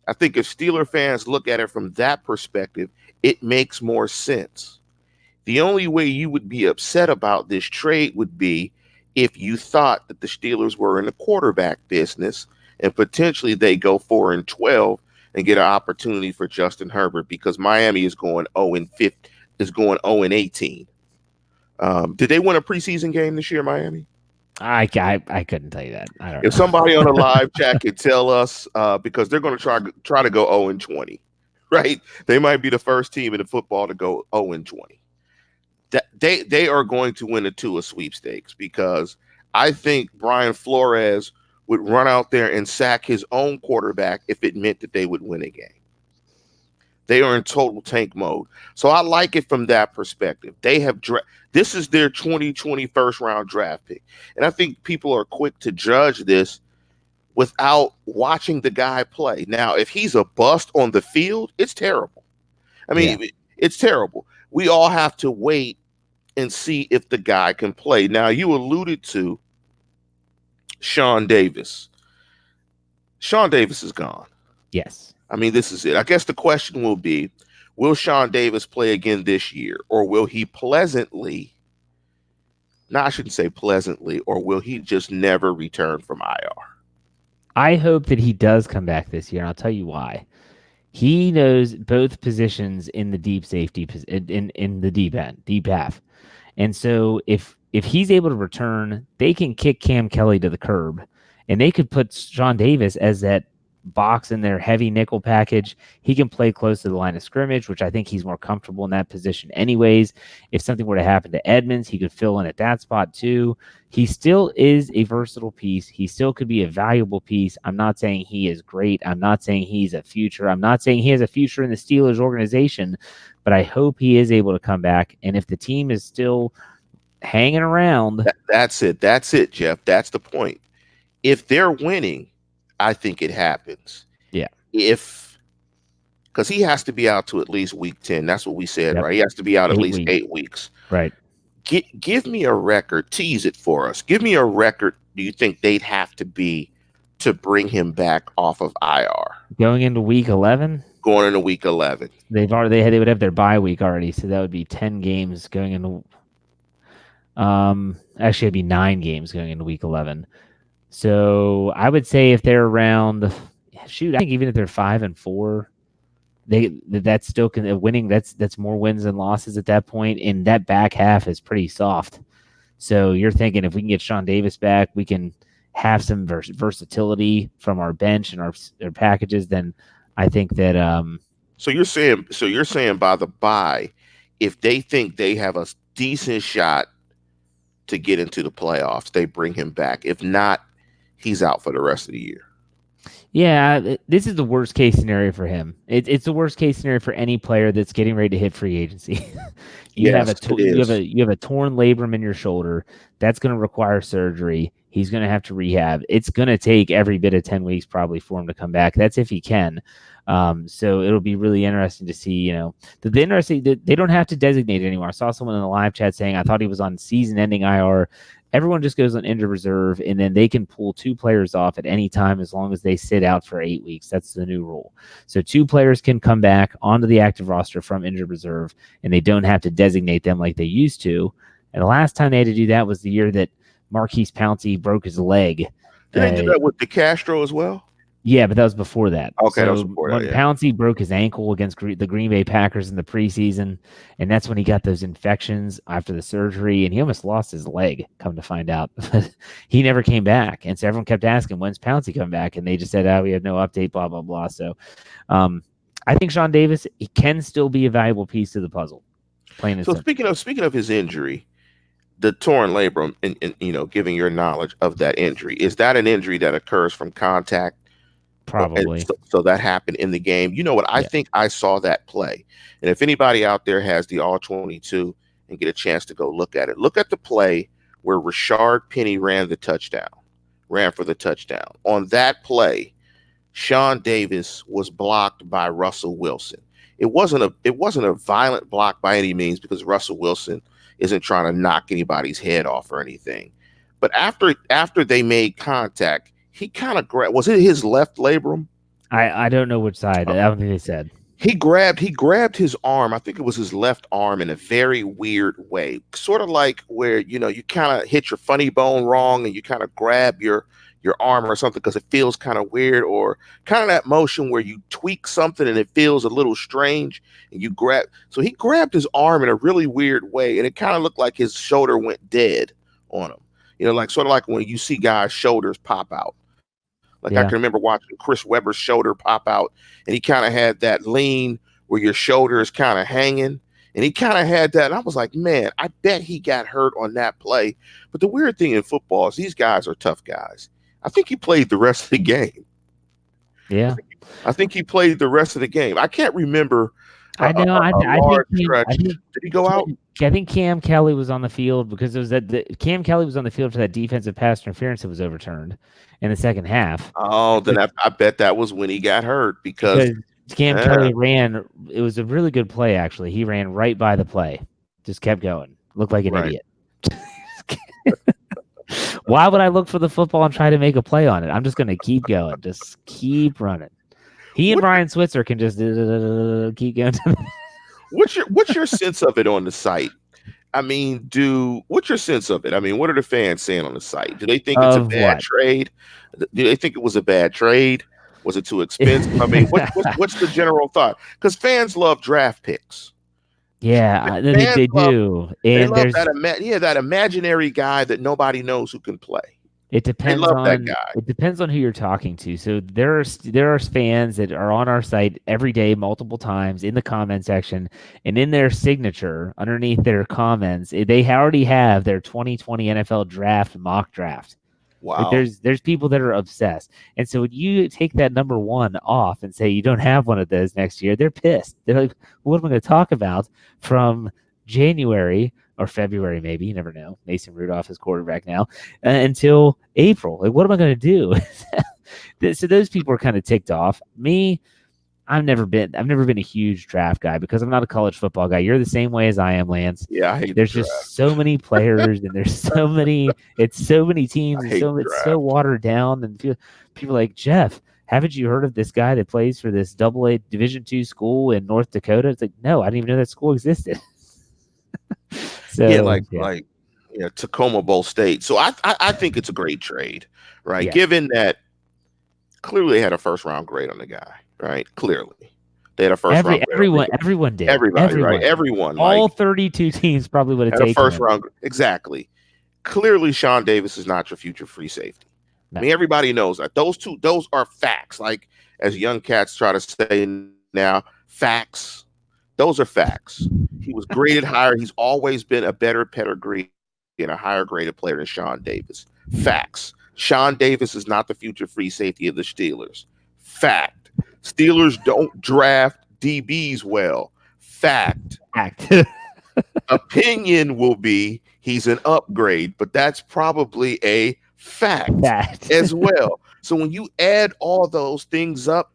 I think if Steeler fans look at it from that perspective, it makes more sense. The only way you would be upset about this trade would be if you thought that the Steelers were in the quarterback business and potentially they go 4-12 and get an opportunity for Justin Herbert, because Miami is going 0-5, is going 0-18. Did they win a preseason game this year, Miami? I couldn't tell you that. I don't know. If somebody on the live chat could tell us, because they're going to try to go 0-20, right? They might be the first team in the football to go 0-20. That they are going to win the Tua sweepstakes, because I think Brian Flores would run out there and sack his own quarterback if it meant that they would win a game. They are in total tank mode. So I like it from that perspective. They have this is their 2020 first round draft pick. And I think people are quick to judge this without watching the guy play. Now, if he's a bust on the field, it's terrible. I mean, it's terrible. We all have to wait and see if the guy can play. Now, you alluded to Sean Davis. Sean Davis is gone. Yes. I mean, this is it. I guess the question will be, will Sean Davis play again this year, or will he pleasantly, no, I shouldn't say pleasantly, or will he just never return from IR? I hope that he does come back this year, and I'll tell you why. He knows both positions in the deep safety, in the deep end, deep half. And so if he's able to return, they can kick Cam Kelly to the curb, and they could put Sean Davis as that box in their heavy nickel package. He can play close to the line of scrimmage, which I think he's more comfortable in that position anyways. If something were to happen to Edmonds, he could fill in at that spot too. He still is a versatile piece. He still could be a valuable piece. I'm not saying he is great. I'm not saying he's a future. I'm not saying he has a future in the Steelers organization, but I hope he is able to come back. And if the team is still hanging around. That's it, Jeff. That's the point. If they're winning, I think it happens. Yeah. Because he has to be out to at least week 10. That's what we said, right? He has to be out at least 8 weeks. Right. Give me a record. Tease it for us. Give me a record. Do you think they'd have to be to bring him back off of IR? Going into week 11? Going into week 11. They would have their bye week already, so that would be 10 games going into actually it'd be 9 games going into week 11. So I would say if they're around, I think even if they're 5-4, that's still winning. That's more wins than losses at that point, and that back half is pretty soft. So you're thinking if we can get Sean Davis back, we can have some versatility from our bench and our packages. Then I think that. So you're saying by the bye, if they think they have a decent shot to get into the playoffs, they bring him back. If not, he's out for the rest of the year. Yeah, this is the worst case scenario for him. It's the worst case scenario for any player that's getting ready to hit free agency. You have a torn labrum in your shoulder that's going to require surgery. He's going to have to rehab. It's going to take every bit of 10 weeks probably for him to come back. That's if he can. So it'll be really interesting to see. They don't have to designate it anymore. I saw someone in the live chat saying I thought he was on season-ending IR. Everyone just goes on injured reserve, and then they can pull 2 players off at any time as long as they sit out for 8 weeks. That's the new rule. So 2 players can come back onto the active roster from injured reserve, and they don't have to designate them like they used to. And the last time they had to do that was the year that Marquise Pouncey broke his leg. Did they do that with DeCastro as well? Yeah, but that was before that. Okay, that was before that. When Pouncey broke his ankle against the Green Bay Packers in the preseason, and that's when he got those infections after the surgery, and he almost lost his leg, come to find out. He never came back, and so everyone kept asking, when's Pouncey coming back? And they just said, we have no update, blah, blah, blah. So I think Sean Davis, he can still be a valuable piece to the puzzle. So speaking of his injury, the torn labrum, and giving your knowledge of that injury, is that an injury that occurs from contact? Probably. So that happened in the game. You know what? I think I saw that play. And if anybody out there has the All-22 and get a chance to go look at it, look at the play where Rashard Penny ran for the touchdown. On that play, Sean Davis was blocked by Russell Wilson. It wasn't a violent block by any means, because Russell Wilson isn't trying to knock anybody's head off or anything. But after they made contact, he kind of grabbed. Was it his left labrum? I don't know which side. I don't think they said. He grabbed his arm. I think it was his left arm, in a very weird way, sort of like where you kind of hit your funny bone wrong and you kind of grab your arm or something because it feels kind of weird, or kind of that motion where you tweak something and it feels a little strange and you grab. So he grabbed his arm in a really weird way, and it kind of looked like his shoulder went dead on him. Like sort of like when you see guys' shoulders pop out. I can remember watching Chris Webber's shoulder pop out, and he kind of had that lean where your shoulder is kind of hanging, and he kind of had that. And I was like, man, I bet he got hurt on that play. But the weird thing in football is these guys are tough guys. I think he played the rest of the game. Yeah. I think he played the rest of the game. I can't remember I know. a I large think stretch. Did he go out? I think Cam Kelly was on the field because it was Cam Kelly was on the field for that defensive pass interference that was overturned in the second half. Oh, then I bet that was when he got hurt because Cam Kelly ran. It was a really good play, actually. He ran right by the play, just kept going. Looked like an idiot. Why would I look for the football and try to make a play on it? I'm just going to keep going. Just keep running. He and Brian Switzer can just keep going. What's your sense of it on the site? I mean, what's your sense of it? I mean, what are the fans saying on the site? Do they think it's a bad trade? Do they think it was a bad trade? Was it too expensive? I mean, what's the general thought? Because fans love draft picks. Yeah, they do. And they love that imaginary guy that nobody knows who can play. It depends on that guy. It depends on who you're talking to. So there are fans that are on our site every day, multiple times in the comment section, and in their signature underneath their comments, they already have their 2020 NFL draft mock draft. Wow. Like there's people that are obsessed, and so when you take that number one off and say you don't have one of those next year, they're pissed. They're like, "What am I going to talk about from January?" Or February, maybe, you never know. Mason Rudolph is quarterback now until April. Like, what am I going to do? So those people are kind of ticked off. Me, I've never been a huge draft guy because I'm not a college football guy. You're the same way as I am, Lance. Yeah, I hate there's just so many players and there's so many teams and it's so watered down and people are like, Jeff, haven't you heard of this guy that plays for this AA Division II school in North Dakota? It's like, no, I didn't even know that school existed. So, Tacoma Bowl State. So I think it's a great trade, right? Yeah. Given that clearly they had a first round grade on the guy, right? Clearly they had a first round. Everyone did. Everybody, right? Everyone. All 32 teams probably would have taken a first round. Exactly. Clearly, Sean Davis is not your future free safety. No. I mean, everybody knows that. Those are facts. Like as young cats try to say now, facts. Those are facts. He was graded higher. He's always been a better pedigree and a higher graded player than Sean Davis. Facts. Sean Davis is not the future free safety of the Steelers. Fact. Steelers don't draft DBs well. Fact. Opinion will be he's an upgrade, but that's probably a fact as well. So when you add all those things up,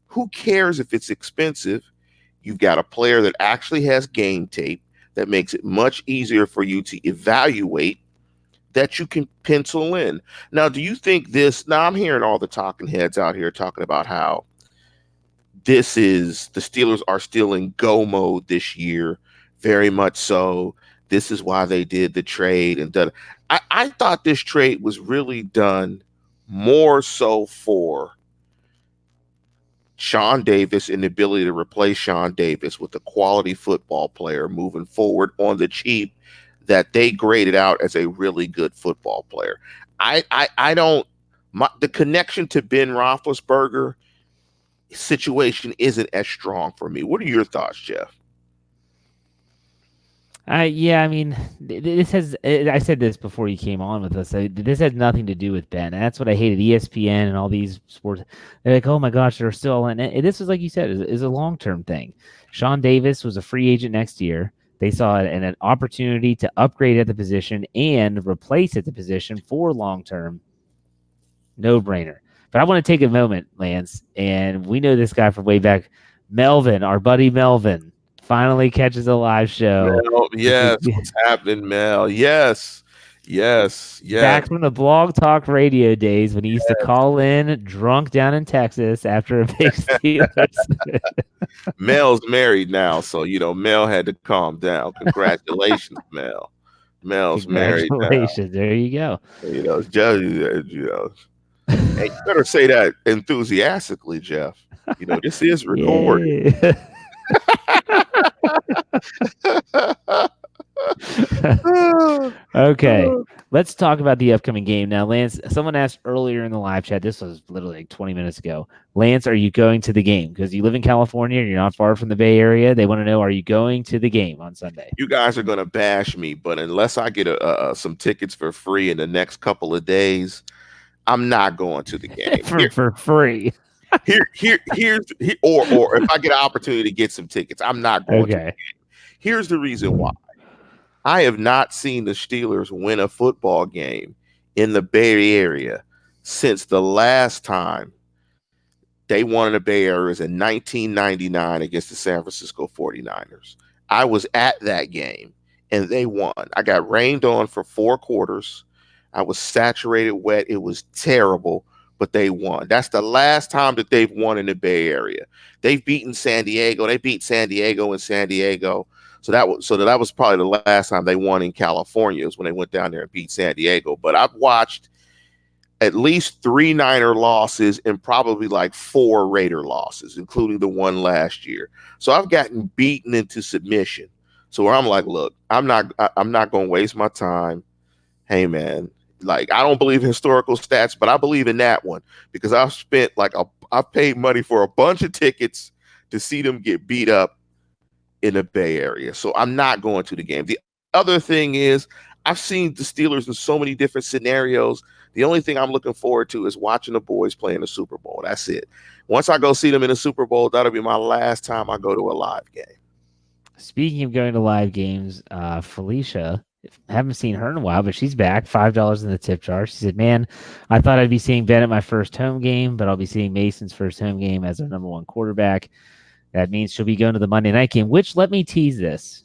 who cares if it's expensive? You've got a player that actually has game tape that makes it much easier for you to evaluate that you can pencil in. Now, do you think this? Now, I'm hearing all the talking heads out here talking about how the Steelers are still in go mode this year, very much so. This is why they did the trade. And I thought this trade was really done more so for Sean Davis and the ability to replace Sean Davis with a quality football player moving forward on the cheap that they graded out as a really good football player. The connection to Ben Roethlisberger situation isn't as strong for me. What are your thoughts, Jeff? Yeah, I mean, this has. I said this before you came on with us. This has nothing to do with Ben. And that's what I hated. ESPN and all these sports. They're like, oh my gosh, they're still in it. This was, like you said, is a long-term thing. Sean Davis was a free agent next year. They saw an opportunity to upgrade at the position and replace at the position for long-term. No-brainer. But I want to take a moment, Lance, and we know this guy from way back, Melvin, our buddy Melvin. Finally catches a live show. Mel, yes, what's happening, Mel? Yes. Back from the Blog Talk Radio days when he used to call in drunk down in Texas after a big Steelers. Mel's married now, so Mel had to calm down. Congratulations, Mel. Mel's married now. Congratulations. There you go. Jeff, hey, you better say that enthusiastically, Jeff. This is recorded. Yeah. Okay, let's talk about the upcoming game now. Lance, someone asked earlier in the live chat, this was literally like 20 minutes ago, Lance, are you going to the game? Because you live in California and you're not far from the Bay Area. They want to know, are you going to the game on Sunday? You guys are going to bash me, but unless I get some tickets for free in the next couple of days, I'm not going to the game. for free. Or if I get an opportunity to get some tickets, I'm not going to. Okay. Here's the reason why. I have not seen the Steelers win a football game in the Bay Area since the last time they won in the Bay Area was in 1999 against the San Francisco 49ers. I was at that game and they won. I got rained on for 4 quarters. I was saturated wet. It was terrible, but they won. That's the last time that they've won in the Bay Area. They've beaten San Diego. They beat San Diego in San Diego. So that was probably the last time they won in California is when they went down there and beat San Diego. But I've watched at least 3 Niner losses and probably like 4 Raider losses, including the one last year. So I've gotten beaten into submission. So where I'm like, look, I'm not going to waste my time. Hey man, like I don't believe in historical stats, but I believe in that one because I've paid money for a bunch of tickets to see them get beat up in the Bay Area. So I'm not going to the game. The other thing is I've seen the Steelers in so many different scenarios. The only thing I'm looking forward to is watching the boys play in the Super Bowl. That's it. Once I go see them in the Super Bowl, that'll be my last time I go to a live game. Speaking of going to live games, Felicia, haven't seen her in a while, but she's back. $5 in the tip jar. She said, "Man, I thought I'd be seeing Ben at my first home game, but I'll be seeing Mason's first home game as our #1 quarterback. That means she'll be going to the Monday night game." Which, let me tease this: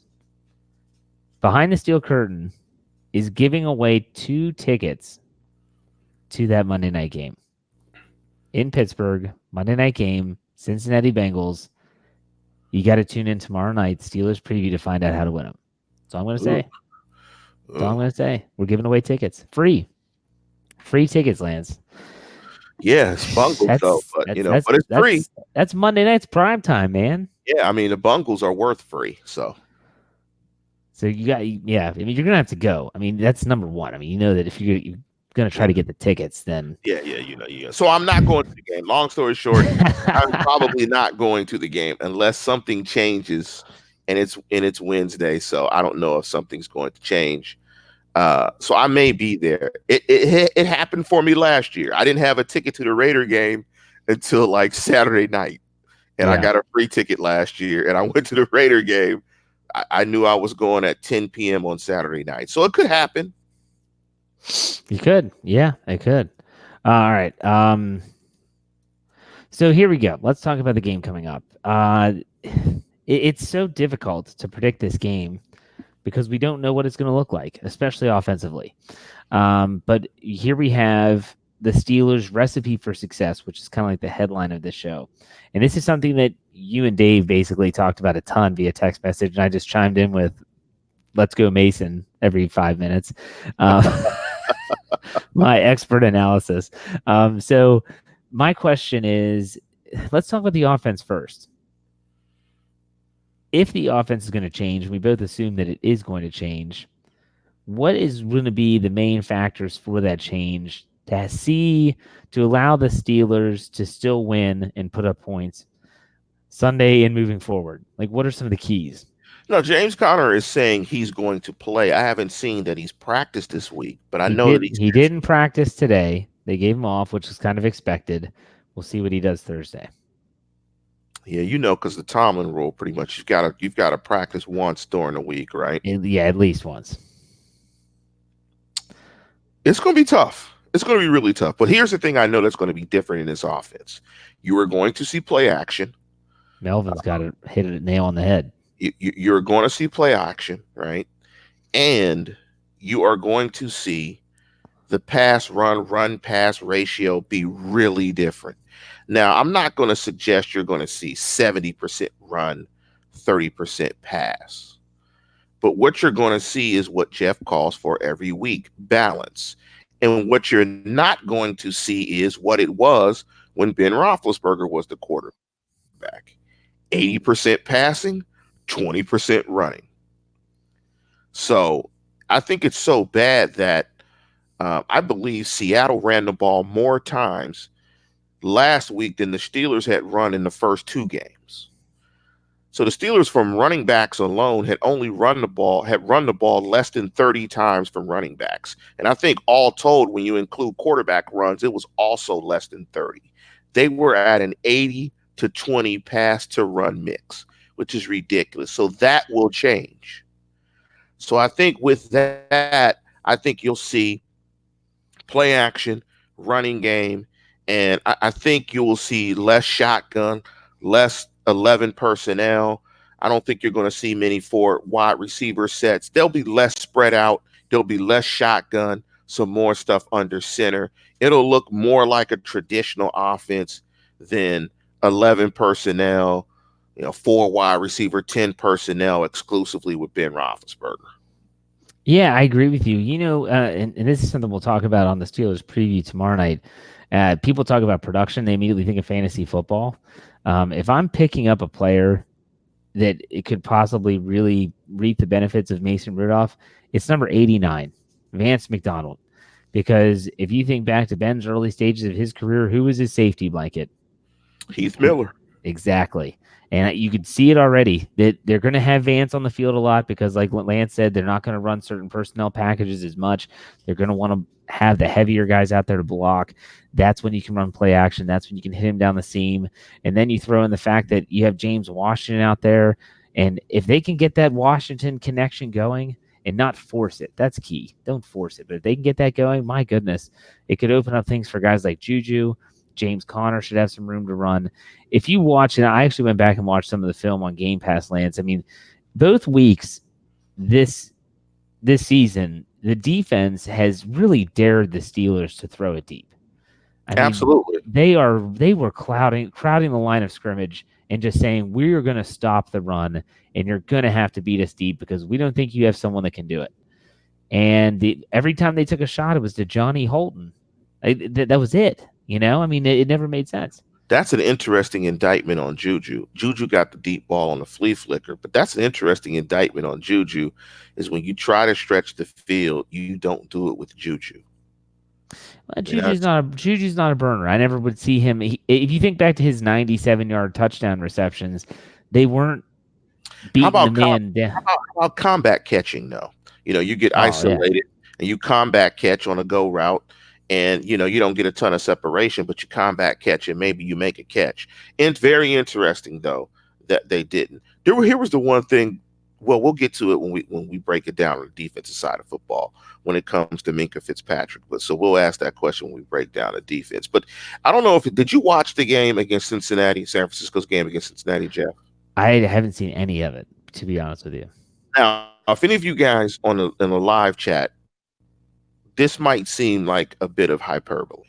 Behind the Steel Curtain is giving away 2 tickets to that Monday night game in Pittsburgh. Monday night game, Cincinnati Bengals. You got to tune in tomorrow night, Steelers preview, to find out how to win them. That's all I'm going to say. That's all I'm going to say. We're giving away tickets. Free tickets, Lance. Yeah, it's Bungles though, but but it's free. That's Monday night's prime time, man. Yeah, I mean the Bungles are worth free, so you got, yeah. I mean, you're gonna have to go. I mean, that's number one. I mean, you know that if you're gonna try to get the tickets, then yeah. So I'm not going to the game. Long story short, I'm probably not going to the game unless something changes, and it's Wednesday. So I don't know if something's going to change. So I may be there. It happened for me last year. I didn't have a ticket to the Raider game until like Saturday night, and I got a free ticket last year, and I went to the Raider game. I knew I was going at 10 p.m. on Saturday night, so it could happen. You could, yeah, it could. All right. So here we go. Let's talk about the game coming up. It's so difficult to predict this game because we don't know what it's going to look like, especially offensively. But here we have the Steelers' recipe for success, which is kind of like the headline of this show. And this is something that you and Dave basically talked about a ton via text message, and I just chimed in with, "Let's go Mason," every 5 minutes. My expert analysis. So my question is, let's talk about the offense first. If the offense is going to change, we both assume that it is going to change, what is going to be the main factors for that change to allow the Steelers to still win and put up points Sunday and moving forward? Like, what are some of the keys? No, James Conner is saying he's going to play. I haven't seen that he's practiced this week, but I know that he didn't practice today. They gave him off, which was kind of expected. We'll see what he does Thursday. Yeah, because the Tomlin rule, pretty much you've got to practice once during the week, right? Yeah, at least once. It's going to be tough. It's going to be really tough. But here's the thing I know that's going to be different in this offense. You are going to see play action. Melvin's got to hit a nail on the head. You're going to see play action, right? And you are going to see the run-pass ratio be really different. Now, I'm not going to suggest you're going to see 70% run, 30% pass. But what you're going to see is what Jeff calls for every week, balance. And what you're not going to see is what it was when Ben Roethlisberger was the quarterback. 80% passing, 20% running. So I think it's so bad that I believe Seattle ran the ball more times last week than the Steelers had run in the first 2 games. So the Steelers from running backs alone had run the ball less than 30 times from running backs. And I think all told, when you include quarterback runs, it was also less than 30. they were at an 80-20 pass to run mix, which is ridiculous. So that will change. So I think with that, I think you'll see play action, running game, and I think you will see less shotgun, less 11 personnel. I don't think you're going to see many four wide receiver sets. They'll be less spread out. There'll be less shotgun, some more stuff under center. It'll look more like a traditional offense than 11 personnel, four wide receiver, 10 personnel exclusively with Ben Roethlisberger. Yeah, I agree with you. And this is something we'll talk about on the Steelers preview tomorrow night. People talk about production; they immediately think of fantasy football. If I'm picking up a player that it could possibly really reap the benefits of Mason Rudolph, it's number 89, Vance McDonald. Because if you think back to Ben's early stages of his career, who was his safety blanket? Heath Miller. Exactly. And you could see it already that they're going to have Vance on the field a lot because, like Lance said, they're not going to run certain personnel packages as much. They're going to want to have the heavier guys out there to block. That's when you can run play action. That's when you can hit him down the seam. And then you throw in the fact that you have James Washington out there. And if they can get that Washington connection going and not force it, that's key. Don't force it. But if they can get that going, my goodness, it could open up things for guys like Juju. James Conner should have some room to run. If you watch, and I actually went back and watched some of the film on Game Pass, Lance. I mean, both weeks this season, the defense has really dared the Steelers to throw it deep. Absolutely. They were crowding the line of scrimmage and just saying, we're going to stop the run and you're going to have to beat us deep because we don't think you have someone that can do it. And every time they took a shot, it was to Johnny Holton. That was it. It never made sense. That's an interesting indictment on Juju. Juju got the deep ball on the flea flicker, but that's an interesting indictment on Juju is when you try to stretch the field, you don't do it with Juju. Well, Juju's not a burner. I never would see him. If you think back to his 97-yard touchdown receptions, they weren't beating the man down. How about combat catching, though? You get isolated and you combat catch on a go route. And, you don't get a ton of separation, but you combat catch and maybe you make a catch. And it's very interesting, though, that they didn't. Here was the one thing. Well, we'll get to it when we break it down on the defensive side of football when it comes to Minkah Fitzpatrick. But so we'll ask that question when we break down the defense. But I don't know did you watch the game against Cincinnati, San Francisco's game against Cincinnati, Jeff? I haven't seen any of it, to be honest with you. Now, if any of you guys in the live chat, this might seem like a bit of hyperbole.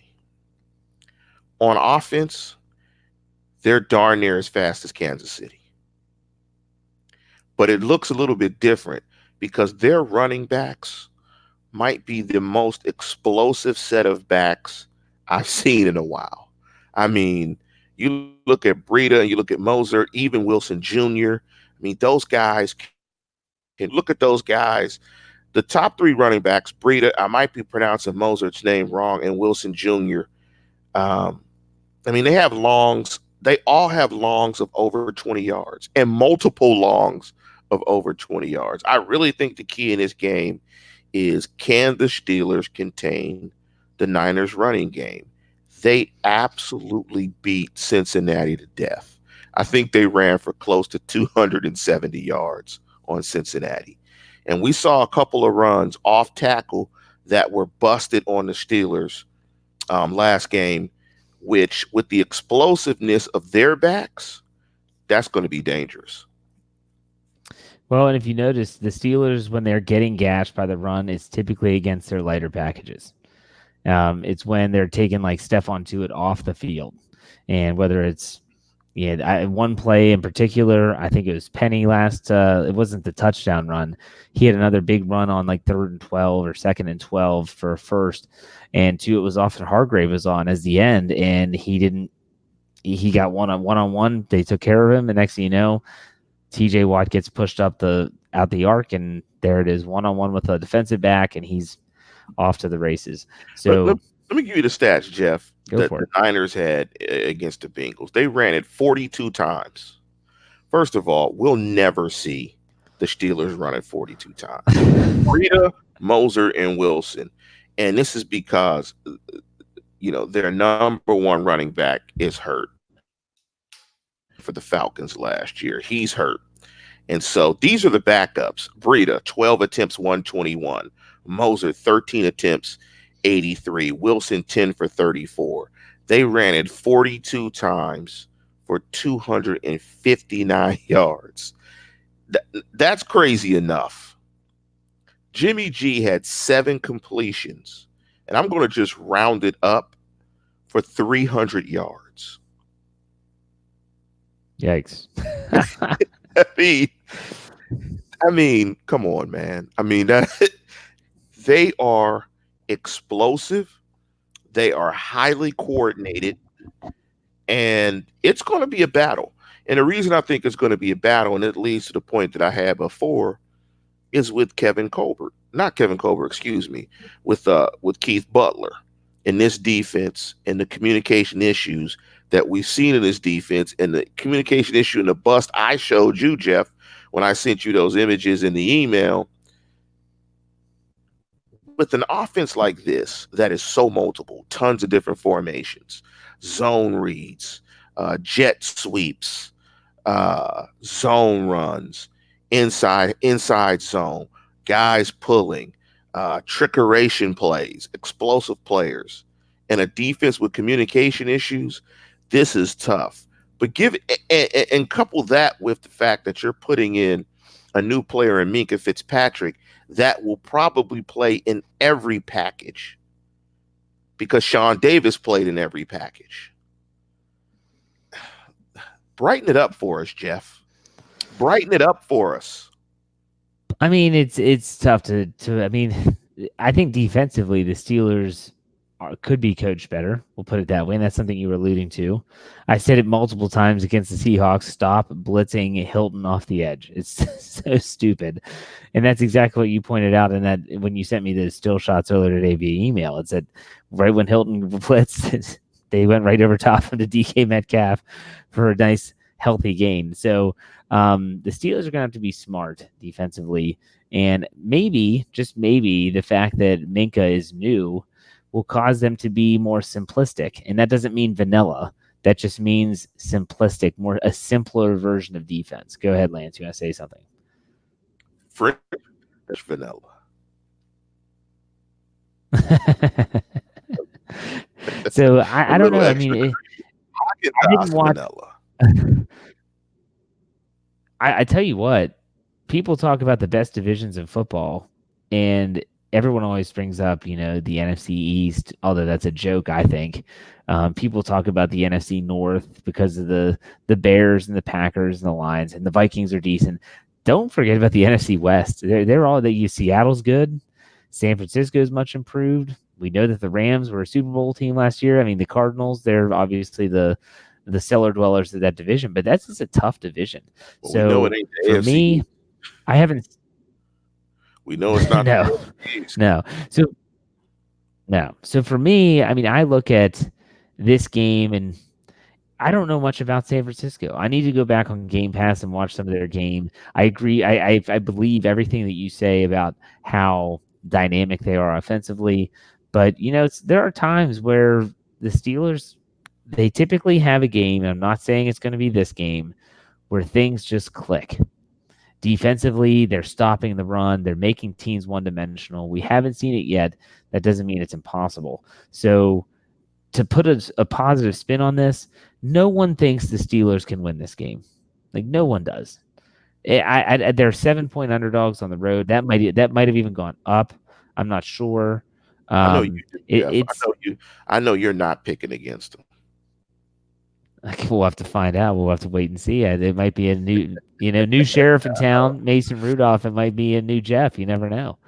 On offense, they're darn near as fast as Kansas City. But it looks a little bit different because their running backs might be the most explosive set of backs I've seen in a while. I mean, you look at Breida and you look at Moser, even Wilson Jr. I mean, those guys can look at those guys. The top three running backs, Breida, I might be pronouncing Moser's name wrong, and Wilson Jr. They have longs. They all have longs of over 20 yards and multiple longs of over 20 yards. I really think the key in this game is, can the Steelers contain the Niners running game? They absolutely beat Cincinnati to death. I think they ran for close to 270 yards on Cincinnati. And we saw a couple of runs off tackle that were busted on the Steelers last game, which with the explosiveness of their backs, that's going to be dangerous. Well, and if you notice, the Steelers, when they're getting gashed by the run, it's typically against their lighter packages. It's when they're taking like Stephon Tuitt off the field. And whether it's one play in particular, I think it was Penny it wasn't the touchdown run. He had another big run on like 3rd and 12 or 2nd and 12 for a first. And Tuitt was off and Hargrave was on as the end. And he got one-on-one. They took care of him. And next thing you know, TJ Watt gets pushed out the arc. And there it is, one-on-one with a defensive back. And he's off to the races. So let me give you the stats, Jeff, that the Niners had against the Bengals. They ran it 42 times. First of all, we'll never see the Steelers run it 42 times. Breida, Moser, and Wilson. And this is because, their number one running back is hurt for the Falcons last year. He's hurt. And so these are the backups. Breida, 12 attempts, 121. Moser, 13 attempts, 83. Wilson, 10 for 34. They ran it 42 times for 259 yards. That's crazy enough. Jimmy G had 7 completions, and I'm going to just round it up for 300 yards. Yikes. I mean, come on, man. I mean, they are explosive. They are highly coordinated, and it's going to be a battle. And the reason I think it's going to be a battle, and it leads to the point that I had before, is with with Keith Butler in this defense and the communication issues that we've seen in this defense and the communication issue and the bust I showed you, Jeff, when I sent you those images in the email. With an offense like this that is so multiple, tons of different formations, zone reads, jet sweeps, zone runs, inside zone, guys pulling, trickeration plays, explosive players, and a defense with communication issues, this is tough. But and couple that with the fact that you're putting in a new player in Minkah Fitzpatrick that will probably play in every package because Sean Davis played in every package. Brighten it up for us, Jeff. Brighten it up for us. I mean, it's tough to. I mean, I think defensively the Steelers could be coached better. We'll put it that way, and that's something you were alluding to. I said it multiple times against the Seahawks. Stop blitzing Hilton off the edge. It's so stupid, and that's exactly what you pointed out. And that when you sent me the still shots earlier today via email, it said right when Hilton blitzed, they went right over top of the DK Metcalf for a nice healthy gain. So the Steelers are going to have to be smart defensively, and maybe, just maybe, the fact that Minkah is new will cause them to be more simplistic. And that doesn't mean vanilla. That just means simplistic, a simpler version of defense. Go ahead, Lance. You want to say something? That's vanilla. So I don't know. I mean, I didn't watch. I tell you what, people talk about the best divisions in football, and everyone always brings up, the NFC East, although that's a joke, I think. People talk about the NFC North because of the Bears and the Packers and the Lions, and the Vikings are decent. Don't forget about the NFC West. They're all that Seattle's good. San Francisco is much improved. We know that the Rams were a Super Bowl team last year. I mean, the Cardinals, they're obviously the cellar dwellers of that division, but that's just a tough division. Well, so we know it ain't the for AFC. me, I haven't. We know it's not. No. So for me, I mean, I look at this game and I don't know much about San Francisco. I need to go back on Game Pass and watch some of their game. I agree. I believe everything that you say about how dynamic they are offensively, but there are times where the Steelers, they typically have a game, and I'm not saying it's going to be this game, where things just click. Defensively, they're stopping the run. They're making teams one-dimensional. We haven't seen it yet. That doesn't mean it's impossible. So to put a positive spin on this, no one thinks the Steelers can win this game. Like, no one does. They're 7-point underdogs on the road. That might have even gone up. I'm not sure. I know you do, I know you're not picking against them. We'll have to find out. We'll have to wait and see. It might be a new sheriff in town, Mason Rudolph. It might be a new Jeff. You never know.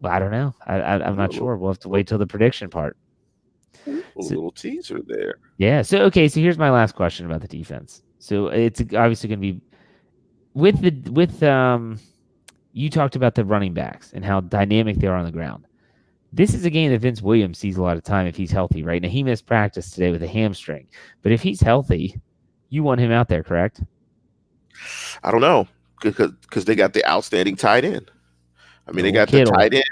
Well, I don't know. I'm not sure. We'll have to wait till the prediction part. A little teaser there. Yeah. So here's my last question about the defense. So it's obviously going to be with you talked about the running backs and how dynamic they are on the ground. This is a game that Vince Williams sees a lot of time if he's healthy, right? Now, he missed practice today with a hamstring. But if he's healthy, you want him out there, correct? I don't know, because they got the outstanding tight end. I mean, they got Kittle. the tight end.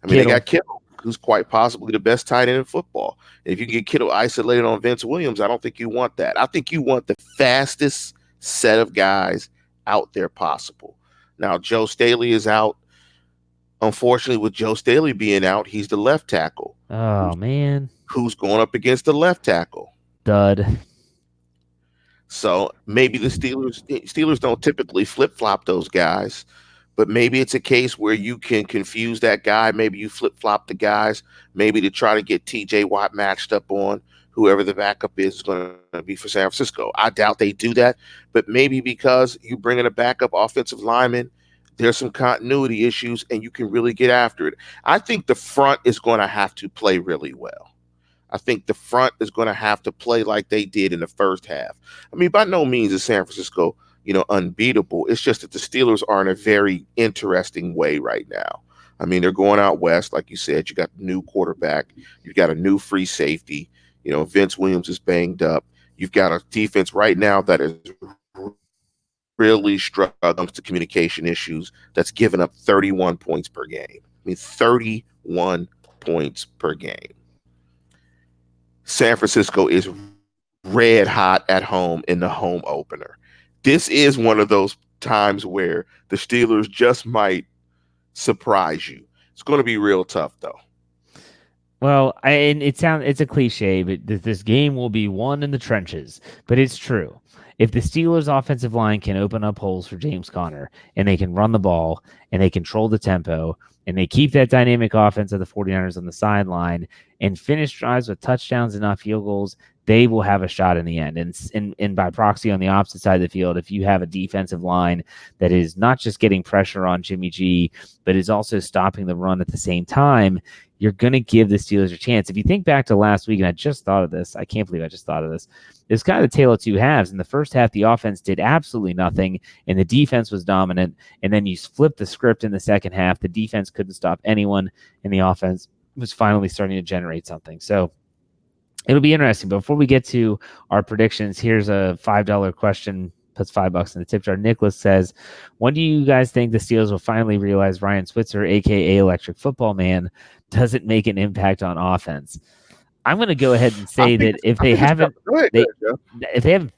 I mean, they got Kittle. who's quite possibly the best tight end in football. And if you can get Kittle isolated on Vince Williams, I don't think you want that. I think you want the fastest set of guys out there possible. Now, Joe Staley is out. Unfortunately, with Joe Staley being out, he's the left tackle. Oh, man. Who's going up against the left tackle? Dud. So maybe the Steelers don't typically flip-flop those guys, but maybe it's a case where you can confuse that guy. Maybe you flip-flop the guys, maybe to try to get TJ Watt matched up on whoever the backup is going to be for San Francisco. I doubt they do that, but maybe because you bring in a backup offensive lineman, there's some continuity issues and you can really get after it. I think the front is going to have to play really well. I think the front is going to have to play like they did in the first half. I mean, by no means is San Francisco, unbeatable. It's just that the Steelers are in a very interesting way right now. I mean, they're going out west, like you said. You got a new quarterback. You've got a new free safety. Vince Williams is banged up. You've got a defense right now that is really struggling to communication issues that's given up 31 points per game. I mean, 31 points per game. San Francisco is red hot at home in the home opener. This is one of those times where the Steelers just might surprise you. It's going to be real tough, though. Well, it's a cliche, but this game will be won in the trenches. But it's true. If the Steelers' offensive line can open up holes for James Conner, and they can run the ball, and they control the tempo, and they keep that dynamic offense of the 49ers on the sideline and finish drives with touchdowns and not field goals, they will have a shot in the end. And by proxy, on the opposite side of the field, if you have a defensive line that is not just getting pressure on Jimmy G, but is also stopping the run at the same time, you're going to give the Steelers a chance. If you think back to last week, and I just thought of this, I can't believe I just thought of this. It's kind of the tale of two halves. In the first half, the offense did absolutely nothing, and the defense was dominant. And then you flip the script in the second half. The defense couldn't stop anyone, and the offense was finally starting to generate something. So it'll be interesting. But before we get to our predictions, here's a $5 question. Puts $5 in the tip jar. Nicholas says, when do you guys think the Steelers will finally realize Ryan Switzer, a.k.a. Electric Football Man, doesn't make an impact on offense? I'm going to go ahead and say that if they haven't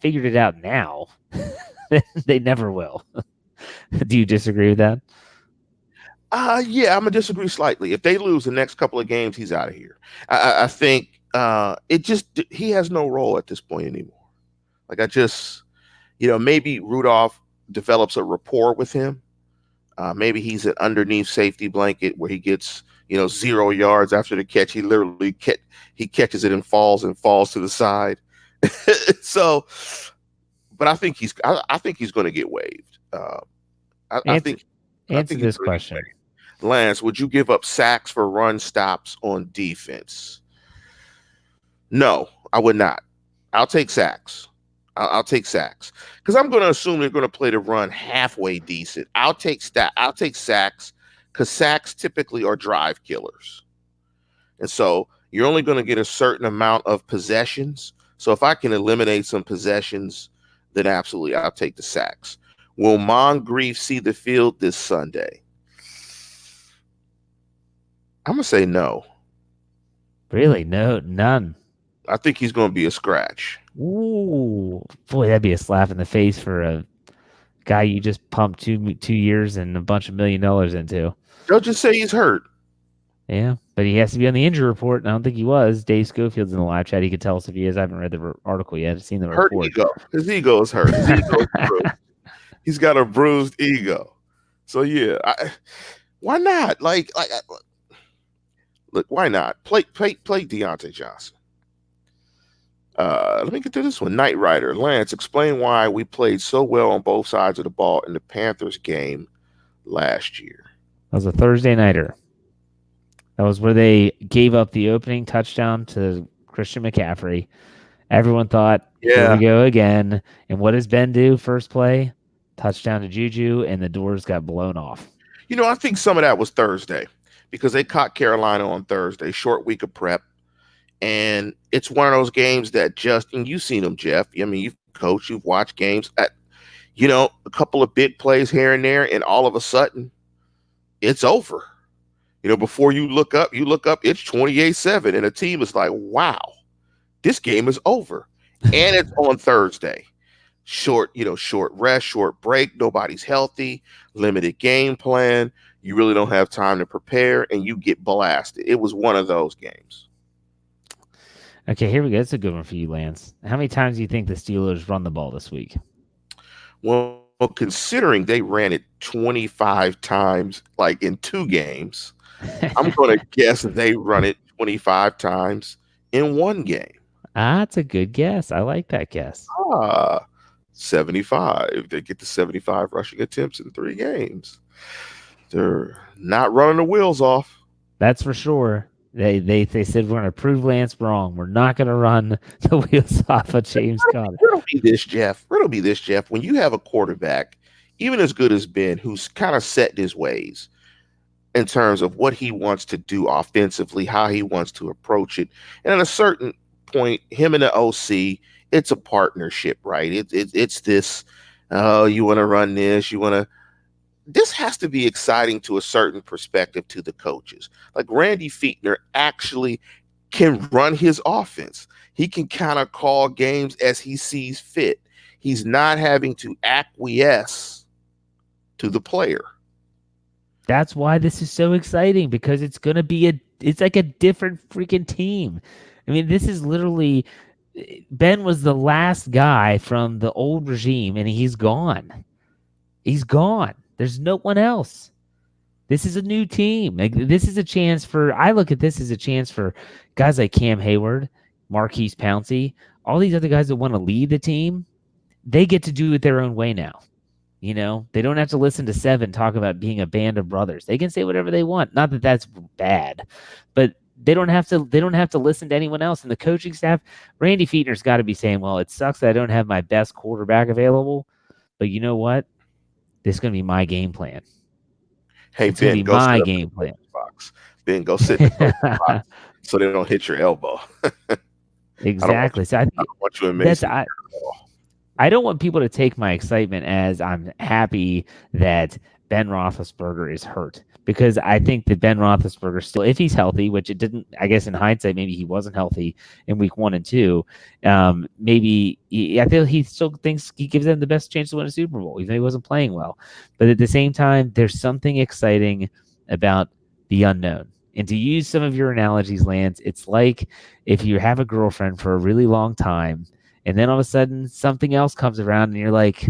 figured it out now, they never will. Do you disagree with that? Yeah, I'm going to disagree slightly. If they lose the next couple of games, he's out of here. I think he has no role at this point anymore. Maybe Rudolph develops a rapport with him. Maybe he's an underneath safety blanket where he gets, 0 yards after the catch. He literally catches it and falls to the side. But I think he's going to get waived. Answer this question. Lance, would you give up sacks for run stops on defense? No, I would not. I'll take sacks. I'll take sacks because I'm going to assume they're going to play the run halfway decent. I'll take sacks because sacks typically are drive killers. And so you're only going to get a certain amount of possessions. So if I can eliminate some possessions, then absolutely I'll take the sacks. Will Moncrief see the field this Sunday? I'm going to say no. Really? No, none. I think he's going to be a scratch. Ooh, boy, that'd be a slap in the face for a guy you just pumped 2 years and a bunch of $1 million into. They'll just say he's hurt. Yeah, but he has to be on the injury report, and I don't think he was. Dave Schofield's in the live chat. He could tell us if he is. I haven't read the article yet. I've seen the report. Hurt ego. His ego is hurt. His ego is bruised. He's got a bruised ego. So yeah, why not? Look, why not? Play Deontay Johnson. Let me get to this one. Knight Rider. Lance, explain why we played so well on both sides of the ball in the Panthers game last year. That was a Thursday nighter. That was where they gave up the opening touchdown to Christian McCaffrey. Everyone thought, here we go again. And what does Ben do? First play, touchdown to Juju, and the doors got blown off. I think some of that was Thursday because they caught Carolina on Thursday, short week of prep. And it's one of those games that and you've seen them, Jeff. I mean, you've coached, you've watched games at, a couple of big plays here and there, and all of a sudden, it's over. Before you look up, it's 28-7, and a team is like, wow, this game is over. And it's on Thursday. Short rest, short break, nobody's healthy, limited game plan. You really don't have time to prepare, and you get blasted. It was one of those games. Okay, here we go. That's a good one for you, Lance. How many times do you think the Steelers run the ball this week? Well, considering they ran it 25 times, like in 2 games, I'm going to guess they run it 25 times in 1 game. That's a good guess. I like that guess. 75. They get to 75 rushing attempts in 3 games. They're not running the wheels off. That's for sure. They said we're going to prove Lance wrong. We're not going to run the wheels off of James Conner. Riddle me this, Jeff. When you have a quarterback, even as good as Ben, who's kind of set his ways in terms of what he wants to do offensively, how he wants to approach it, and at a certain point, him and the OC, it's a partnership, right? It's this. Oh, you want to run this? This has to be exciting to a certain perspective to the coaches. Like Randy Fichtner actually can run his offense. He can kind of call games as he sees fit. He's not having to acquiesce to the player. That's why this is so exciting, because it's going to be it's like a different freaking team. I mean, this is literally, Ben was the last guy from the old regime, and he's gone. He's gone. There's no one else. This is a new team. Like, this is a chance for, I look at this as a chance for guys like Cam Hayward, Marquise Pouncey, all these other guys that want to lead the team. They get to do it their own way now. They don't have to listen to Seven talk about being a band of brothers. They can say whatever they want. Not that that's bad, but they don't have to listen to anyone else. And the coaching staff, Randy Fichtner's got to be saying, well, it sucks that I don't have my best quarterback available, but you know what? This is going to be my game plan. Hey, it's Ben, go my game plan. Box. Ben, go sit in the box so they don't hit your elbow. Exactly. I don't want you and Mason. I don't want people to take my excitement as I'm happy that Ben Roethlisberger is hurt, because I think that Ben Roethlisberger still, if he's healthy, which it didn't, I guess in hindsight, maybe he wasn't healthy in week 1 and 2. I feel he still thinks he gives them the best chance to win a Super Bowl, even though he wasn't playing well. But at the same time, there's something exciting about the unknown. And to use some of your analogies, Lance, it's like if you have a girlfriend for a really long time, and then all of a sudden something else comes around and you're like,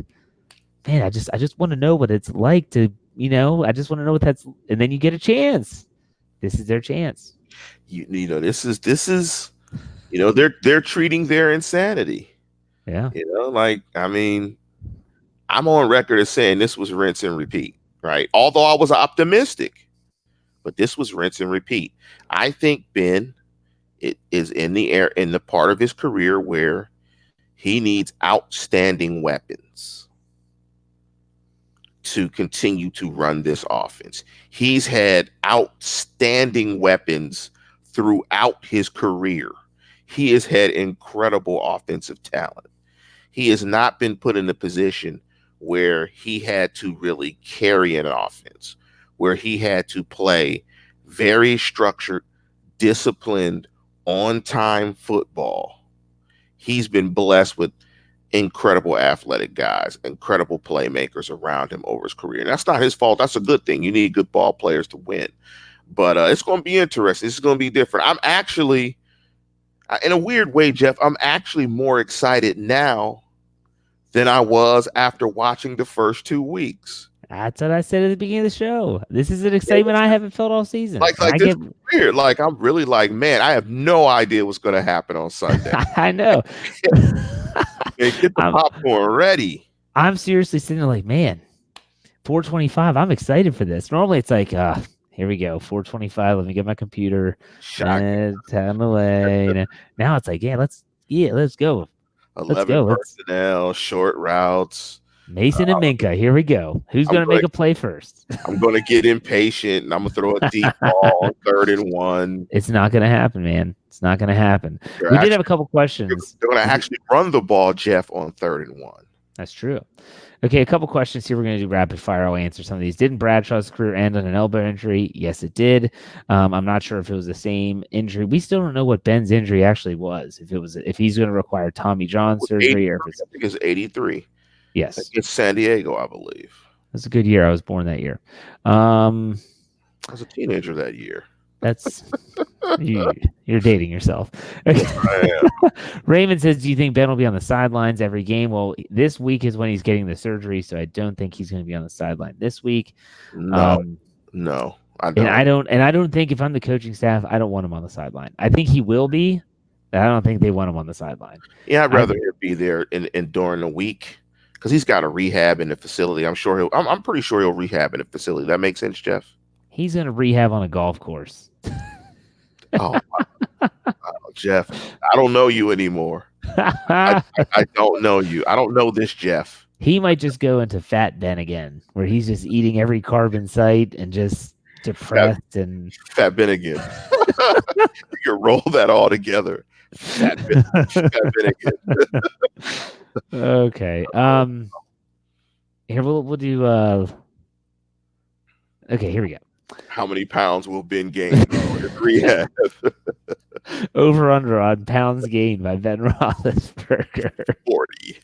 man, I just want to know what it's like to, I just want to know what that's, and then you get a chance. This is their chance. This is, they're treating their insanity. Yeah. I'm on record as saying this was rinse and repeat, right? Although I was optimistic, but this was rinse and repeat. I think Ben, it is in the part of his career where he needs outstanding weapons to continue to run this offense. He's had outstanding weapons throughout his career. He has had incredible offensive talent. He has not been put in a position where he had to really carry an offense, where he had to play very structured, disciplined, on-time football. He's been blessed with incredible athletic guys, incredible playmakers around him over his career. And that's not his fault. That's a good thing. You need good ball players to win. But it's going to be interesting. This is going to be different. I'm actually, in a weird way, Jeff, I'm actually more excited now than I was after watching the first 2 weeks. That's what I said at the beginning of the show. This is an excitement I haven't felt all season. This is weird. Like, I'm really like, man, I have no idea what's going to happen on Sunday. I know. Get the popcorn ready. I'm seriously sitting there like, man, 4:25. I'm excited for this. Normally it's like, here we go, 4:25. Let me get my computer. Time away. Now it's like, let's go. 11 personnel, short routes. Mason and Minkah, here we go. Who's going to make a play first? I'm going to get impatient, and I'm going to throw a deep ball on 3rd and 1. It's not going to happen, man. It's not going to happen. We did have a couple questions. They're going to actually run the ball, Jeff, on 3rd and 1. That's true. Okay, a couple questions here. We're going to do rapid fire. I'll answer some of these. Didn't Bradshaw's career end on an elbow injury? Yes, it did. I'm not sure if it was the same injury. We still don't know what Ben's injury actually was. If he's going to require Tommy John surgery, or if it's I think it's 83. yes, It's San Diego, I believe. that's a good year. I was born that year. I was a teenager that year. That's you're dating yourself. Raymond says, do you think Ben will be on the sidelines every game? Well, this week is when he's getting the surgery, so I don't think he's going to be on the sideline this week. No, I don't. And I don't think if I'm the coaching staff, I don't want him on the sideline. I think he will be, but I don't think they want him on the sideline. Yeah, I'd rather him be there in during the week because he's got a rehab in the facility. I'm pretty sure he'll rehab in the facility. That makes sense, Jeff? He's going to rehab on a golf course. Oh, Jeff, I don't know you anymore. I don't know you. I don't know this Jeff. He might just go into Fat Ben again, where he's just eating every carb in sight and just depressed and Fat Ben again. You can roll that all together. Fat Ben again. Okay. Here we'll do. Okay, here we go. How many pounds will Ben gain in rehab? Over under on pounds gained by Ben Roethlisberger. 40.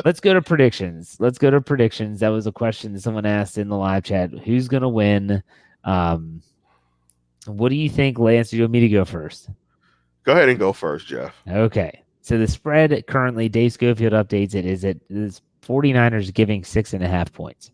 Let's go to predictions. That was a question that someone asked in the live chat. Who's going to win? What do you think, Lance? Do you want me to go first? Go ahead and go first, Jeff. Okay. So the spread currently, Dave Schofield updates it, is 49ers giving 6.5 points.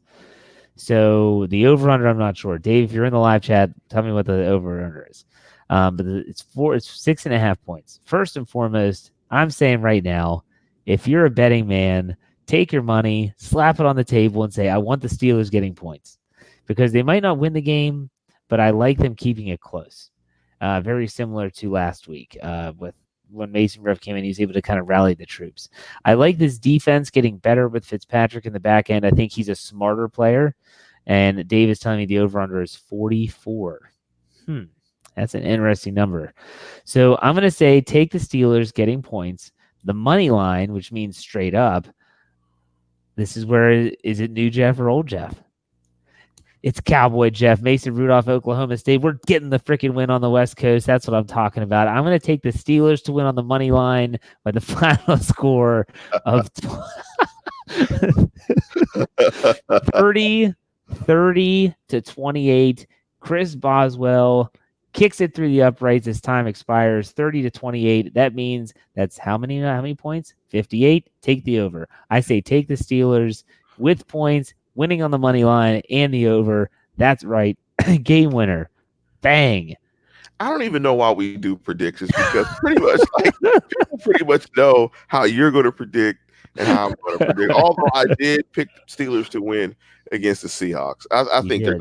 So the over-under, I'm not sure. Dave, if you're in the live chat, tell me what the over-under is. But it's 6.5 points. First and foremost, I'm saying right now, if you're a betting man, take your money, slap it on the table, and say, I want the Steelers getting points. Because they might not win the game, but I like them keeping it close. Very similar to last week with when Mason Rudolph came in, he was able to kind of rally the troops. I like this defense getting better with Fitzpatrick in the back end. I think he's a smarter player. And Dave is telling me the over-under is 44. That's an interesting number. So I'm going to say take the Steelers getting points. The money line, which means straight up, this is where, is it new Jeff or old Jeff? It's Cowboy Jeff, Mason Rudolph, Oklahoma State. We're getting the freaking win on the West Coast. That's what I'm talking about. I'm going to take the Steelers to win on the money line by the final score of 30 to 28. Chris Boswell kicks it through the uprights as time expires. 30 to 28. That means that's how many points? 58. Take the over. I say take the Steelers with points, winning on the money line and the over. That's right. Game winner. Bang. I don't even know why we do predictions because pretty much people pretty much know how you're going to predict and how I'm going to predict. Although I did pick Steelers to win against the Seahawks. I think they're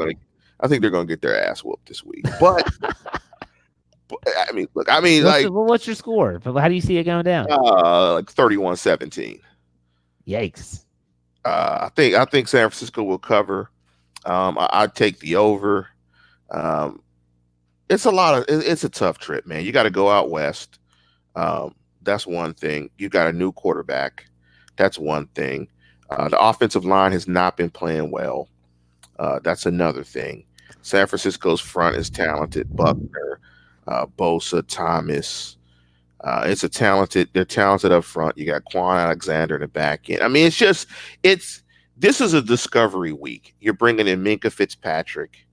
going to get their ass whooped this week. But what's your score? How do you see it going down? Like 31-17. Yikes. I think San Francisco will cover. I'd take the over. It's a tough trip, man. You got to go out west. That's one thing. You got a new quarterback. That's one thing. The offensive line has not been playing well. That's another thing. San Francisco's front is talented. Buckner, Bosa, Thomas. They're talented up front. You got Quan Alexander in the back end. I mean, this is a discovery week. You're bringing in Minkah Fitzpatrick.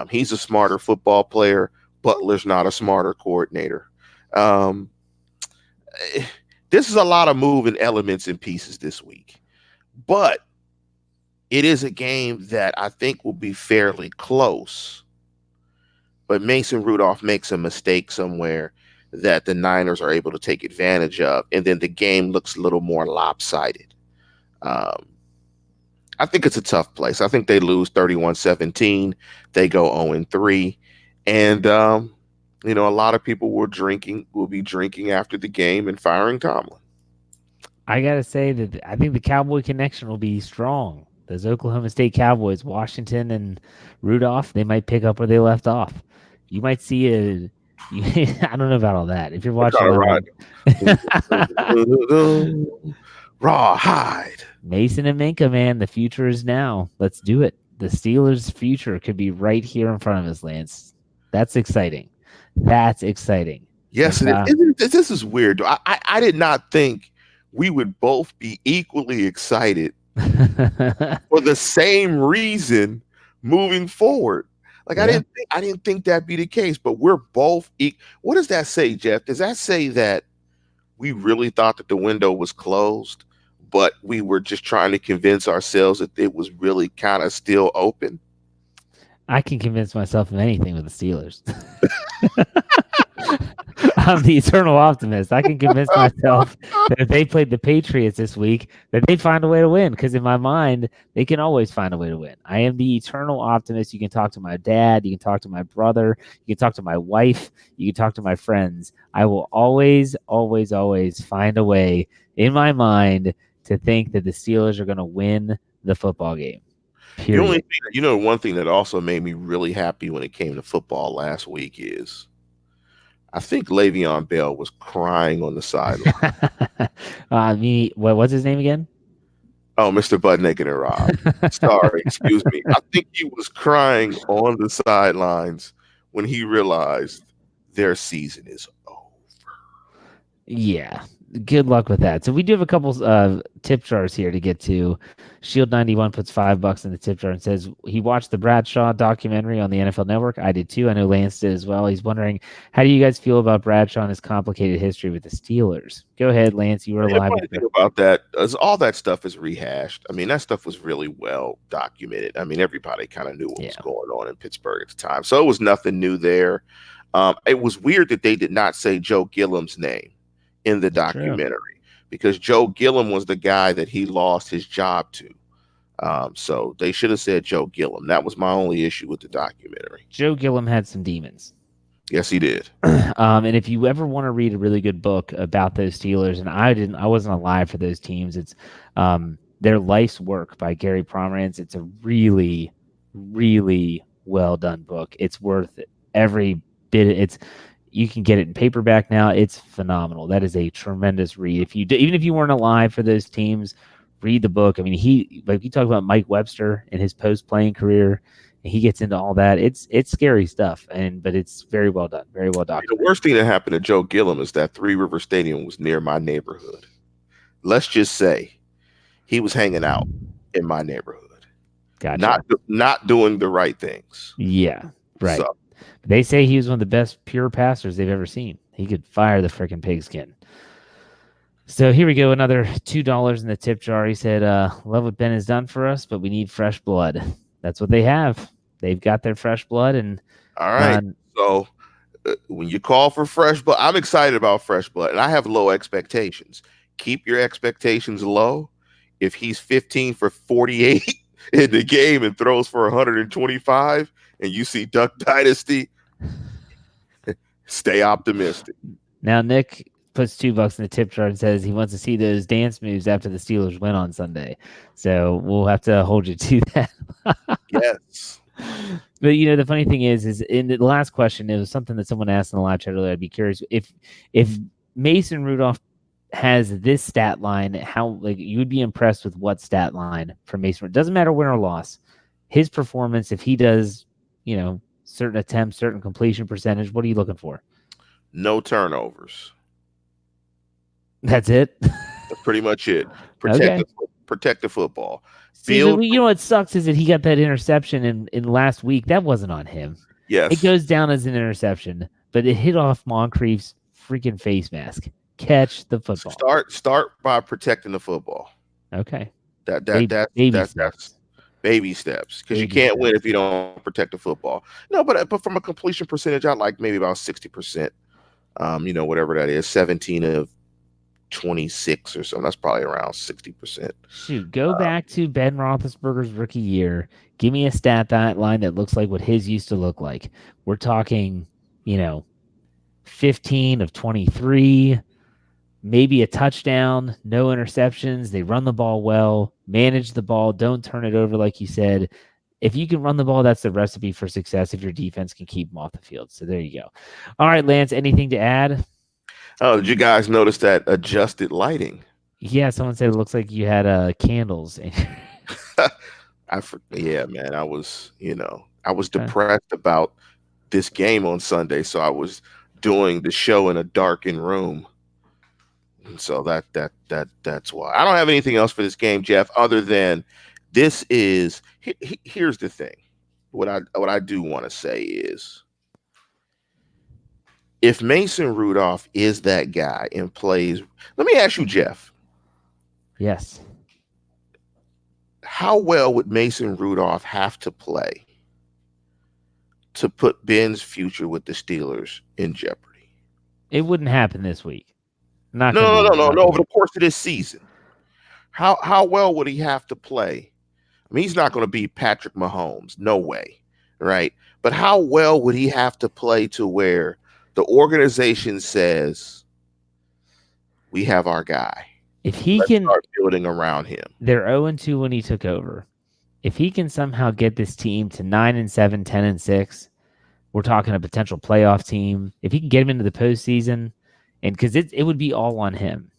He's a smarter football player. Butler's not a smarter coordinator. This is a lot of moving elements and pieces this week, but it is a game that I think will be fairly close. But Mason Rudolph makes a mistake somewhere that the Niners are able to take advantage of, and then the game looks a little more lopsided. I think it's a tough place. I think they lose 31-17. They go 0-3. And, a lot of people will be drinking after the game and firing Tomlin. I got to say that I think the Cowboy connection will be strong. Those Oklahoma State Cowboys, Washington and Rudolph, they might pick up where they left off. You might see I don't know about all that. If you're watching, Rawhide. Mason and Minkah, man, the future is now. Let's do it. The Steelers' future could be right here in front of us, Lance. That's exciting. That's exciting. Yes, And this is weird. I did not think we would both be equally excited for the same reason moving forward. Like Yeah. I didn't think that'd be the case, but we're both. What does that say, Jeff? Does that say that we really thought that the window was closed, but we were just trying to convince ourselves that it was really kind of still open? I can convince myself of anything with the Steelers. I'm the eternal optimist. I can convince myself that if they played the Patriots this week, that they'd find a way to win. Because in my mind, they can always find a way to win. I am the eternal optimist. You can talk to my dad. You can talk to my brother. You can talk to my wife. You can talk to my friends. I will always, always, always find a way in my mind to think that the Steelers are going to win the football game. Period. One thing that also made me really happy when it came to football last week is I think Le'Veon Bell was crying on the sideline. What's his name again? Oh, Mr. Butt Naked and Rob. Sorry, excuse me. I think he was crying on the sidelines when he realized their season is over. Yeah. Good luck with that. So we do have a couple tip jars here to get to. Shield 91 puts $5 in the tip jar and says he watched the Bradshaw documentary on the NFL Network. I did too. I know Lance did as well. He's wondering, how do you guys feel about Bradshaw and his complicated history with the Steelers? Go ahead, Lance. You were alive. The thing about that is all that stuff is rehashed. I mean, that stuff was really well documented. I mean, everybody kind of knew what was going on in Pittsburgh at the time. So it was nothing new there. It was weird that they did not say Joe Gilliam's name in the documentary, because Joe Gilliam was the guy that he lost his job to. So they should have said Joe Gilliam. That was my only issue with the documentary. Joe Gilliam had some demons. Yes, he did. And if you ever want to read a really good book about those Steelers, and I wasn't alive for those teams, it's Their Life's Work by Gary Pomerantz. It's a really, really well done book. It's worth every bit. You can get it in paperback now. It's phenomenal. That is a tremendous read. Even if you weren't alive for those teams, read the book. I mean, you talk about Mike Webster and his post-playing career, and he gets into all that. It's scary stuff, but it's very well done, very well documented. The worst thing that happened to Joe Gilliam is that Three River Stadium was near my neighborhood. Let's just say he was hanging out in my neighborhood. Gotcha. Not doing the right things. Yeah, right. So, they say he was one of the best pure passers they've ever seen. He could fire the freaking pigskin. So here we go. Another $2 in the tip jar. He said, love what Ben has done for us, but we need fresh blood. That's what they have. They've got their fresh blood. And all right. So when you call for fresh blood, I'm excited about fresh blood, and I have low expectations. Keep your expectations low. If he's 15 for 48 in the game and throws for 125, and you see Duck Dynasty, stay optimistic. Now, Nick puts $2 in the tip jar and says he wants to see those dance moves after the Steelers win on Sunday. So we'll have to hold you to that. Yes. But, the funny thing is in the last question, it was something that someone asked in the live chat earlier. I'd be curious if Mason Rudolph has this stat line, how you would be impressed with what stat line from Mason. It doesn't matter win or loss. His performance, if he does, certain attempts, certain completion percentage, what are you looking for? No turnovers. That's it? That's pretty much it. Protect the football. See, what sucks is that he got that interception in last week. That wasn't on him. Yes. It goes down as an interception, but it hit off Moncrief's freaking face mask. Catch the football. Start by protecting the football. Okay. That's baby steps, because you can't win if you don't protect the football. No, but from a completion percentage, I like maybe about 60%. Whatever that is, 17 of 26 or something. That's probably around 60%. Shoot, go back to Ben Roethlisberger's rookie year. Give me a stat line that looks like what his used to look like. We're talking, 15 of 23. Maybe a touchdown, no interceptions. They run the ball well, manage the ball, don't turn it over like you said. If you can run the ball, that's the recipe for success if your defense can keep them off the field. So there you go. All right, Lance, anything to add? Oh, did you guys notice that adjusted lighting? Yeah, someone said it looks like you had candles. Yeah, man. I was Okay. depressed about this game on Sunday, so I was doing the show in a darkened room. And so that's why. I don't have anything else for this game, Jeff, other than here's the thing. What I do want to say is, if Mason Rudolph is that guy and plays, let me ask you, Jeff, Yes. how well would Mason Rudolph have to play to put Ben's future with the Steelers in jeopardy? It wouldn't happen this week. Not No, going to no, be. no, no, Not no. gonna Over be. the course of this season, how well would he have to play? I mean, he's not going to be Patrick Mahomes, no way, right? But how well would he have to play to where the organization says, we have our guy? If he Let's can, start building around him. they're 0-2 when he took over. If he can somehow get this team to 9-7, 10-6, we're talking a potential playoff team. If he can get him into the postseason, and because it would be all on him.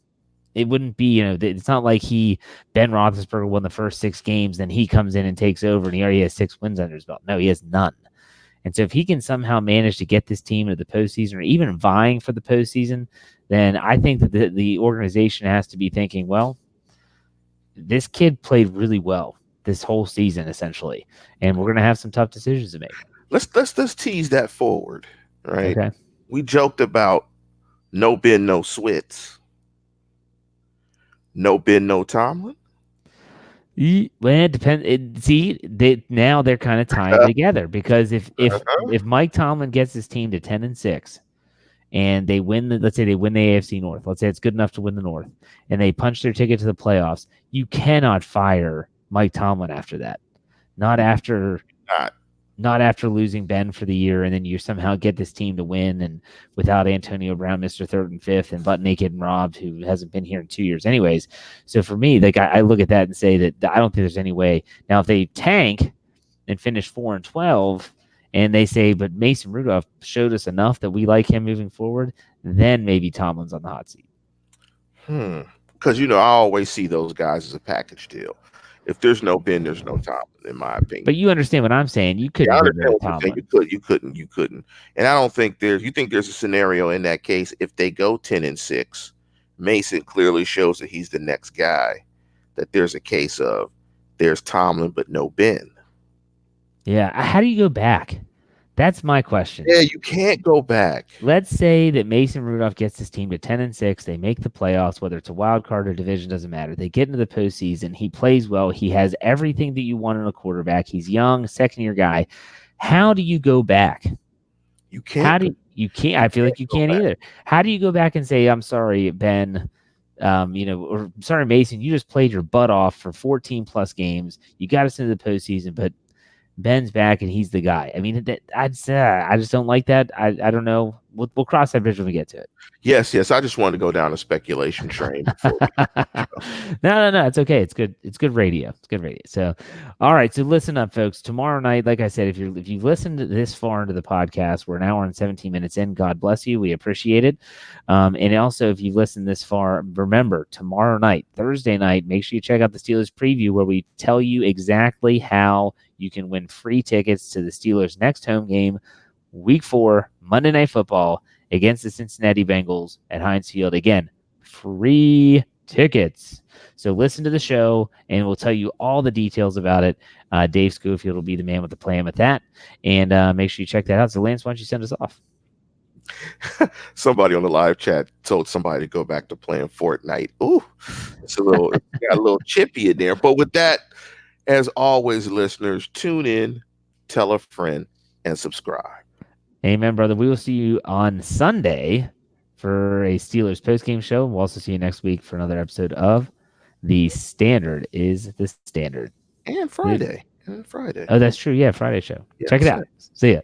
It wouldn't be, it's not like Ben Roethlisberger won the first 6 games, then he comes in and takes over and he already has 6 wins under his belt. No, he has none. And so if he can somehow manage to get this team into the postseason or even vying for the postseason, then I think that the organization has to be thinking, well, this kid played really well this whole season, essentially, and we're going to have some tough decisions to make. Let's tease that forward, right? Okay. We joked about no Ben, no Switz. No Ben, no Tomlin. Well, it depends. Now they're kind of tying together because if Mike Tomlin gets his team to 10-6 and they win let's say they win the AFC North, let's say it's good enough to win the North, and they punch their ticket to the playoffs, you cannot fire Mike Tomlin after that. Not after losing Ben for the year, and then you somehow get this team to win, and without Antonio Brown, Mr. Third and Fifth, and butt naked and robbed, who hasn't been here in 2 years anyways. So for me, like I look at that and say that I don't think there's any way. Now, if they tank and finish 4-12, and they say, but Mason Rudolph showed us enough that we like him moving forward, then maybe Tomlin's on the hot seat. Because I always see those guys as a package deal. If there's no Ben, there's no Tomlin, in my opinion. But you understand what I'm saying. You couldn't get rid of Tomlin. You couldn't. And I don't think you think there's a scenario in that case if they go 10-6, Mason clearly shows that he's the next guy, that there's a case of there's Tomlin but no Ben. Yeah. How do you go back? That's my question. Yeah, you can't go back. Let's say that Mason Rudolph gets his team to 10-6. They make the playoffs, whether it's a wild card or division, doesn't matter. They get into the postseason. He plays well. He has everything that you want in a quarterback. He's young, second-year guy. How do you go back? You can't. You can't. I feel like you can't either. How do you go back and say, I'm sorry, Ben, or sorry, Mason, you just played your butt off for 14-plus games. You got us into the postseason, but Ben's back and he's the guy. I mean, I just don't like that. I don't know. We'll cross that bridge when we get to it. Yes. I just wanted to go down a speculation train. No. It's okay. It's good. It's good radio. So, all right. So listen up, folks. Tomorrow night, like I said, if you've listened this far into the podcast, we're an hour and 17 minutes in. God bless you. We appreciate it. And also, if you've listened this far, remember tomorrow night, Thursday night, make sure you check out the Steelers preview where we tell you exactly how you can win free tickets to the Steelers' next home game, Week 4, Monday Night Football, against the Cincinnati Bengals at Heinz Field. Again, free tickets. So listen to the show, and we'll tell you all the details about it. Dave Schofield will be the man with the plan with that. And make sure you check that out. So, Lance, why don't you send us off? Somebody on the live chat told somebody to go back to playing Fortnite. Ooh, it's got a little chippy in there. But with that, as always, listeners, tune in, tell a friend, and subscribe. Amen, brother. We will see you on Sunday for a Steelers postgame show. We'll also see you next week for another episode of The Standard is the Standard. And Friday. Oh, that's true. Yeah, Friday show. Yes. Check it out. See ya.